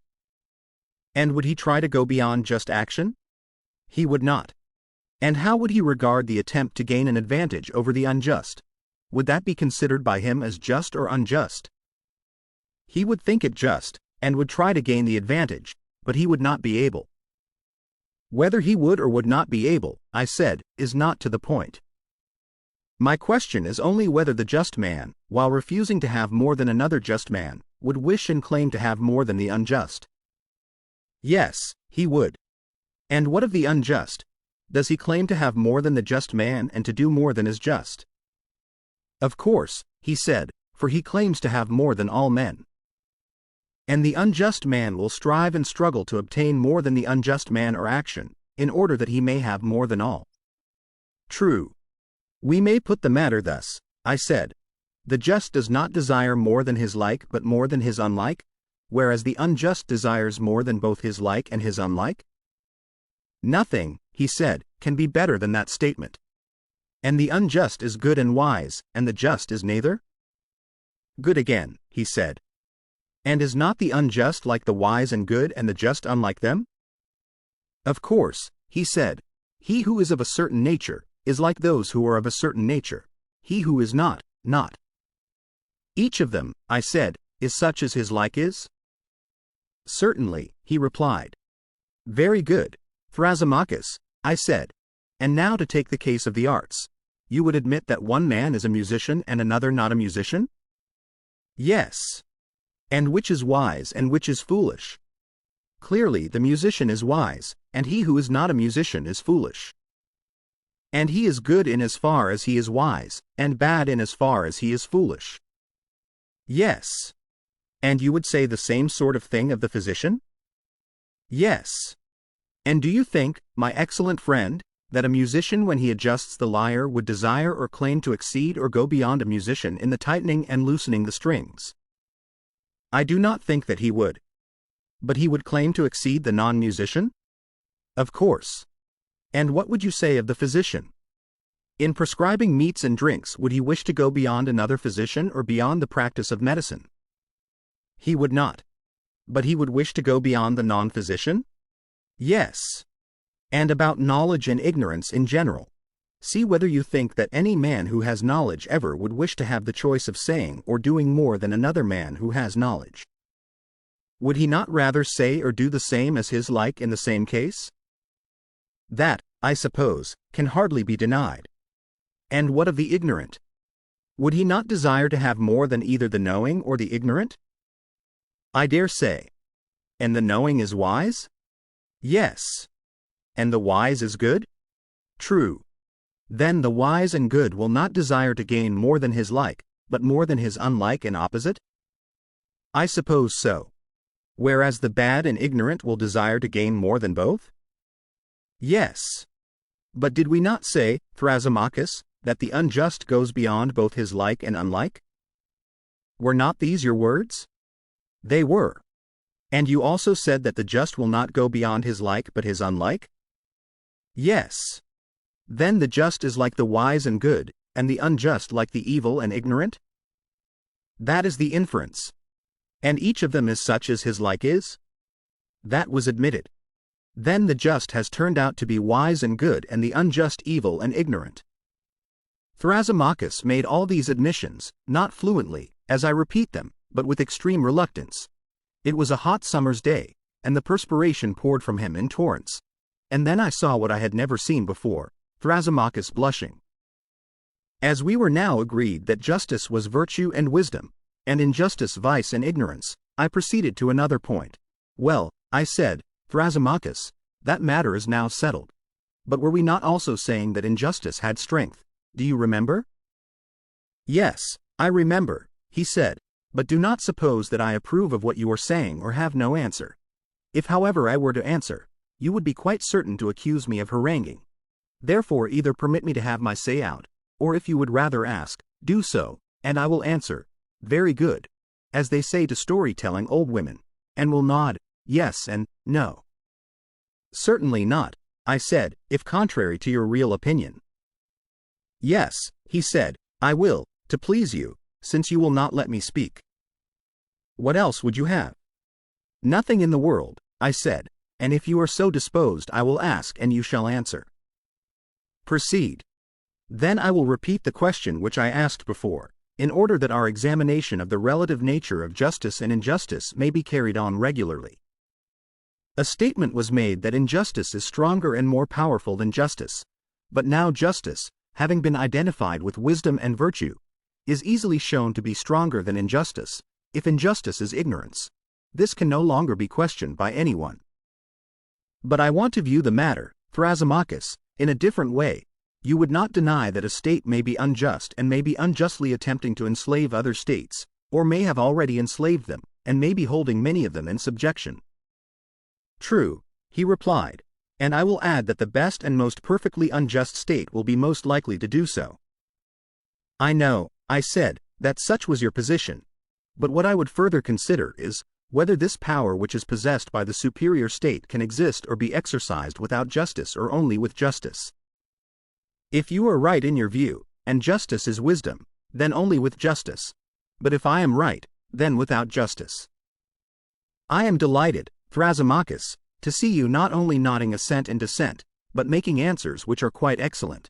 And would he try to go beyond just action? He would not. And how would he regard the attempt to gain an advantage over the unjust? Would that be considered by him as just or unjust? He would think it just, and would try to gain the advantage, but he would not be able. Whether he would or would not be able, I said, is not to the point. My question is only whether the just man, while refusing to have more than another just man, would wish and claim to have more than the unjust. Yes, he would. And what of the unjust? Does he claim to have more than the just man and to do more than is just? Of course, he said, for he claims to have more than all men. And the unjust man will strive and struggle to obtain more than the unjust man or action, in order that he may have more than all. True. We may put the matter thus, I said. The just does not desire more than his like but more than his unlike, whereas the unjust desires more than both his like and his unlike? Nothing, he said, can be better than that statement. And the unjust is good and wise, and the just is neither? Good again, he said. And is not the unjust like the wise and good and the just unlike them? Of course, he said. He who is of a certain nature is like those who are of a certain nature. He who is not, not. Each of them, I said, is such as his like is? Certainly, he replied. Very good, Thrasymachus, I said. And now to take the case of the arts. You would admit that one man is a musician and another not a musician? Yes. And which is wise and which is foolish? Clearly the musician is wise, and he who is not a musician is foolish. And he is good in as far as he is wise, and bad in as far as he is foolish. Yes. And you would say the same sort of thing of the physician? Yes. And do you think, my excellent friend, that a musician when he adjusts the lyre would desire or claim to exceed or go beyond a musician in the tightening and loosening the strings? I do not think that he would. But he would claim to exceed the non-musician? Of course. And what would you say of the physician? In prescribing meats and drinks, would he wish to go beyond another physician or beyond the practice of medicine? He would not. But he would wish to go beyond the non-physician? Yes. And about knowledge and ignorance in general. See whether you think that any man who has knowledge ever would wish to have the choice of saying or doing more than another man who has knowledge. Would he not rather say or do the same as his like in the same case? That, I suppose, can hardly be denied. And what of the ignorant? Would he not desire to have more than either the knowing or the ignorant? I dare say. And the knowing is wise? Yes. And the wise is good? True. Then the wise and good will not desire to gain more than his like, but more than his unlike and opposite? I suppose so. Whereas the bad and ignorant will desire to gain more than both? Yes. But did we not say, Thrasymachus, that the unjust goes beyond both his like and unlike? Were not these your words? They were. And you also said that the just will not go beyond his like but his unlike? Yes. Then the just is like the wise and good, and the unjust like the evil and ignorant? That is the inference. And each of them is such as his like is? That was admitted. Then the just has turned out to be wise and good and the unjust evil and ignorant. Thrasymachus made all these admissions, not fluently, as I repeat them, but with extreme reluctance. It was a hot summer's day, and the perspiration poured from him in torrents. And then I saw what I had never seen before, Thrasymachus blushing. As we were now agreed that justice was virtue and wisdom, and injustice vice and ignorance, I proceeded to another point. Well, I said, Thrasymachus, that matter is now settled. But were we not also saying that injustice had strength? Do you remember? Yes, I remember, he said, but do not suppose that I approve of what you are saying or have no answer. If however I were to answer, you would be quite certain to accuse me of haranguing. Therefore either permit me to have my say out, or if you would rather ask, do so, and I will answer, very good, as they say to storytelling old women, and will nod, yes and no. Certainly not, I said, if contrary to your real opinion. Yes, he said, I will, to please you, since you will not let me speak. What else would you have? Nothing in the world, I said, and if you are so disposed I will ask and you shall answer. Proceed. Then I will repeat the question which I asked before, in order that our examination of the relative nature of justice and injustice may be carried on regularly. A statement was made that injustice is stronger and more powerful than justice, but now justice, having been identified with wisdom and virtue, is easily shown to be stronger than injustice, if injustice is ignorance. This can no longer be questioned by anyone. But I want to view the matter, Thrasymachus, in a different way. You would not deny that a state may be unjust and may be unjustly attempting to enslave other states, or may have already enslaved them, and may be holding many of them in subjection. True, he replied, and I will add that the best and most perfectly unjust state will be most likely to do so. I know, I said, that such was your position, but what I would further consider is, whether this power which is possessed by the superior state can exist or be exercised without justice or only with justice. If you are right in your view, and justice is wisdom, then only with justice, but if I am right, then without justice. I am delighted, Thrasymachus, to see you not only nodding assent and dissent, but making answers which are quite excellent.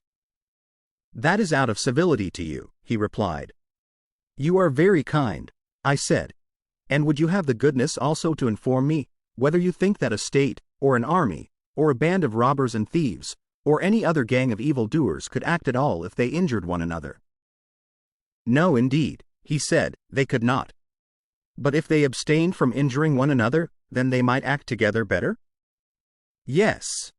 That is out of civility to you, he replied. You are very kind, I said. And would you have the goodness also to inform me, whether you think that a state, or an army, or a band of robbers and thieves, or any other gang of evildoers could act at all if they injured one another? No indeed, he said, they could not. But if they abstained from injuring one another, then they might act together better? Yes.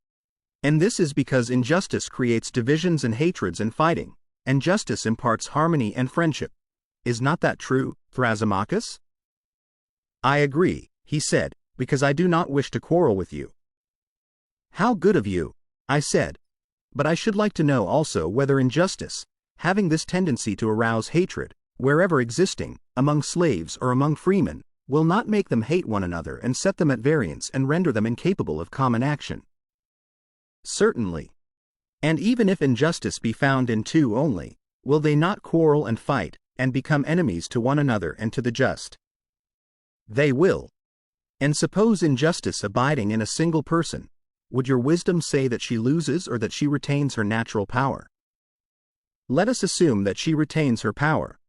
And this is because injustice creates divisions and hatreds and fighting, and justice imparts harmony and friendship. Is not that true, Thrasymachus? I agree, he said, because I do not wish to quarrel with you. How good of you, I said. But I should like to know also whether injustice, having this tendency to arouse hatred, wherever existing, among slaves or among freemen, will not make them hate one another and set them at variance and render them incapable of common action. Certainly. And even if injustice be found in two only, will they not quarrel and fight, and become enemies to one another and to the just? They will. And suppose injustice abiding in a single person, would your wisdom say that she loses or that she retains her natural power? Let us assume that she retains her power.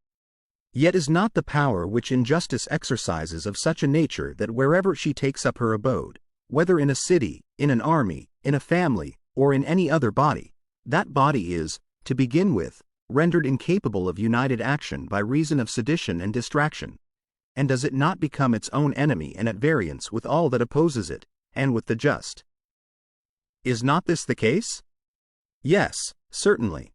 Yet is not the power which injustice exercises of such a nature that wherever she takes up her abode, whether in a city, in an army, in a family, or in any other body, that body is, to begin with, rendered incapable of united action by reason of sedition and distraction? And does it not become its own enemy and at variance with all that opposes it, and with the just? Is not this the case? Yes, certainly.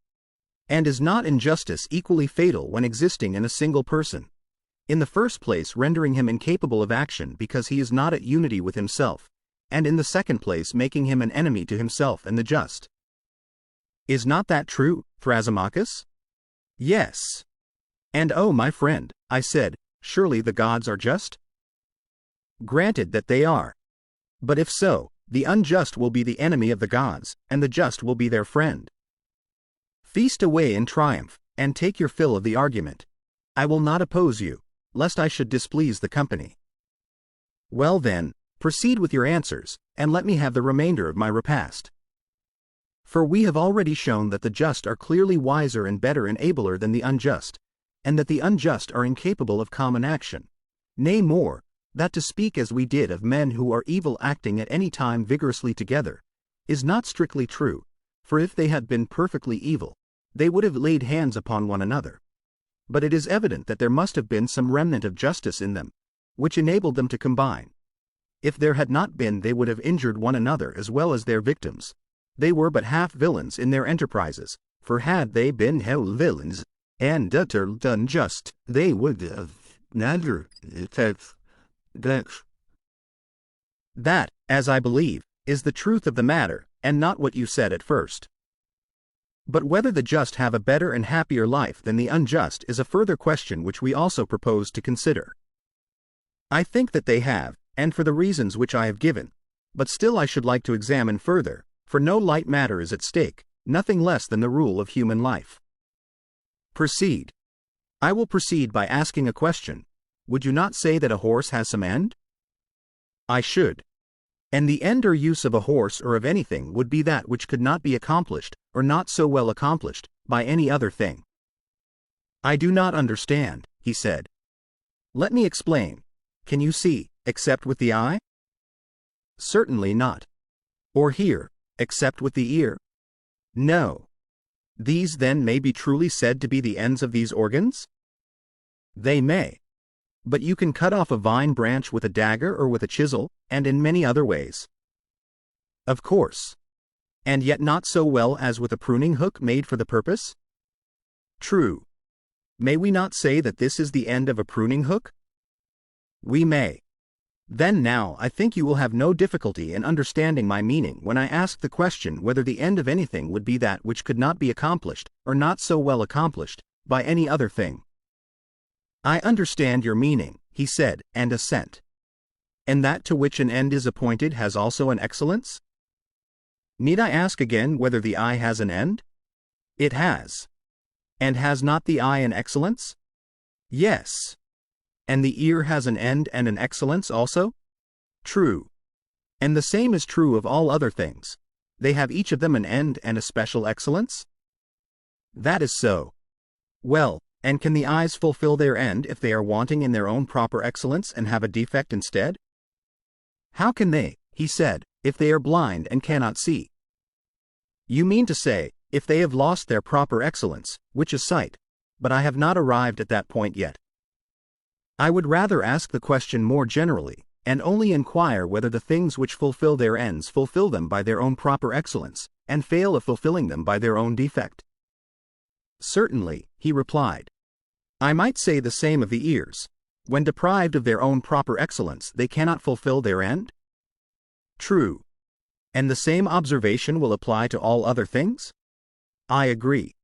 And is not injustice equally fatal when existing in a single person? In the first place, rendering him incapable of action because he is not at unity with himself, and in the second place, making him an enemy to himself and the just. Is not that true, Thrasymachus? Yes. And oh, my friend, I said, surely the gods are just? Granted that they are. But if so, the unjust will be the enemy of the gods, and the just will be their friend. Feast away in triumph, and take your fill of the argument. I will not oppose you, lest I should displease the company. Well then, proceed with your answers, and let me have the remainder of my repast. For we have already shown that the just are clearly wiser and better and abler than the unjust, and that the unjust are incapable of common action. Nay more, that to speak as we did of men who are evil acting at any time vigorously together, is not strictly true, for if they had been perfectly evil, they would have laid hands upon one another. But it is evident that there must have been some remnant of justice in them, which enabled them to combine. If there had not been, they would have injured one another as well as their victims. they were but half villains in their enterprises, for had they been whole villains, and utterly unjust, they would have never that, as I believe, is the truth of the matter, and not what you said at first. But whether the just have a better and happier life than the unjust is a further question which we also propose to consider. I think that they have, and for the reasons which I have given, but still I should like to examine further, for no light matter is at stake, nothing less than the rule of human life. Proceed. I will proceed by asking a question. Would you not say that a horse has some end? I should. And the end or use of a horse or of anything would be that which could not be accomplished, or not so well accomplished, by any other thing. I do not understand, he said. Let me explain. Can you see, except with the eye? Certainly not. Or hear, except with the ear? No. These then may be truly said to be the ends of these organs? They may. But you can cut off a vine branch with a dagger or with a chisel, and in many other ways. Of course. And yet not so well as with a pruning hook made for the purpose? True. May we not say that this is the end of a pruning hook? We may. Then now I think you will have no difficulty in understanding my meaning when I ask the question whether the end of anything would be that which could not be accomplished, or not so well accomplished, by any other thing. I understand your meaning, he said, and assent. And that to which an end is appointed has also an excellence? Need I ask again whether the eye has an end? It has. And has not the eye an excellence? Yes. And the ear has an end and an excellence also? True. And the same is true of all other things. They have each of them an end and a special excellence? That is so. Well, and can the eyes fulfill their end if they are wanting in their own proper excellence and have a defect instead? How can they, he said, if they are blind and cannot see? You mean to say, if they have lost their proper excellence, which is sight, but I have not arrived at that point yet. I would rather ask the question more generally, and only inquire whether the things which fulfill their ends fulfill them by their own proper excellence, and fail of fulfilling them by their own defect. Certainly, he replied. I might say the same of the ears. When deprived of their own proper excellence, they cannot fulfill their end? True. And the same observation will apply to all other things? I agree.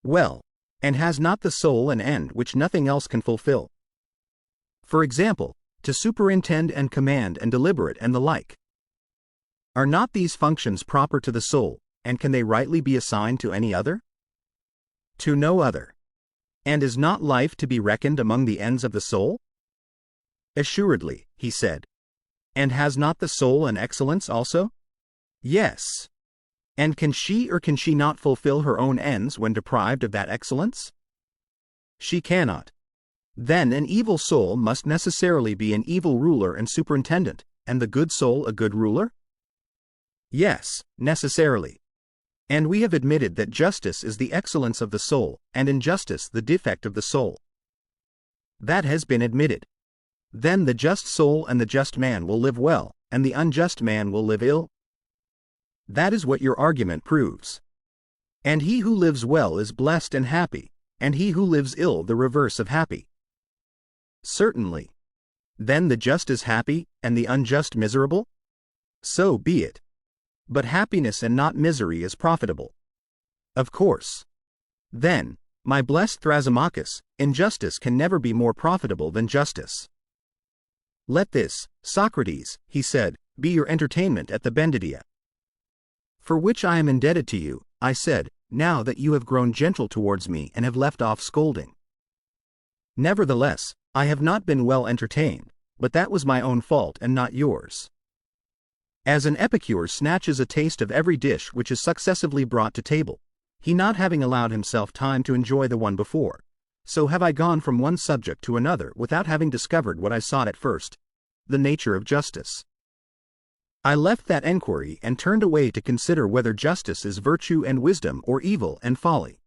Well, and has not the soul an end which nothing else can fulfill? For example, to superintend and command and deliberate and the like. Are not these functions proper to the soul, and can they rightly be assigned to any other? To no other. And is not life to be reckoned among the ends of the soul? Assuredly, he said. And has not the soul an excellence also? Yes. And can she or can she not fulfill her own ends when deprived of that excellence? She cannot. Then an evil soul must necessarily be an evil ruler and superintendent, and the good soul a good ruler? Yes, necessarily. And we have admitted that justice is the excellence of the soul, and injustice the defect of the soul. That has been admitted. Then the just soul and the just man will live well, and the unjust man will live ill? That is what your argument proves. And he who lives well is blessed and happy, and he who lives ill the reverse of happy. Certainly. Then the just is happy, and the unjust miserable? So be it. But happiness and not misery is profitable. Of course. Then, my blessed Thrasymachus, injustice can never be more profitable than justice. Let this, Socrates, he said, be your entertainment at the Bendidia. For which I am indebted to you, I said, now that you have grown gentle towards me and have left off scolding. Nevertheless, I have not been well entertained, but that was my own fault and not yours. As an epicure snatches a taste of every dish which is successively brought to table, he not having allowed himself time to enjoy the one before, so have I gone from one subject to another without having discovered what I sought at first, the nature of justice. I left that enquiry and turned away to consider whether justice is virtue and wisdom or evil and folly.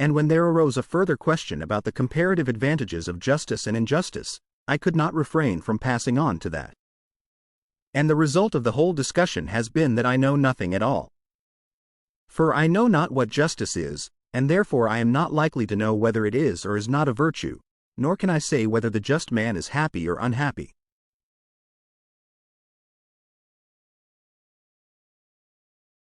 And when there arose a further question about the comparative advantages of justice and injustice, I could not refrain from passing on to that. And the result of the whole discussion has been that I know nothing at all. For I know not what justice is, and therefore I am not likely to know whether it is or is not a virtue, nor can I say whether the just man is happy or unhappy.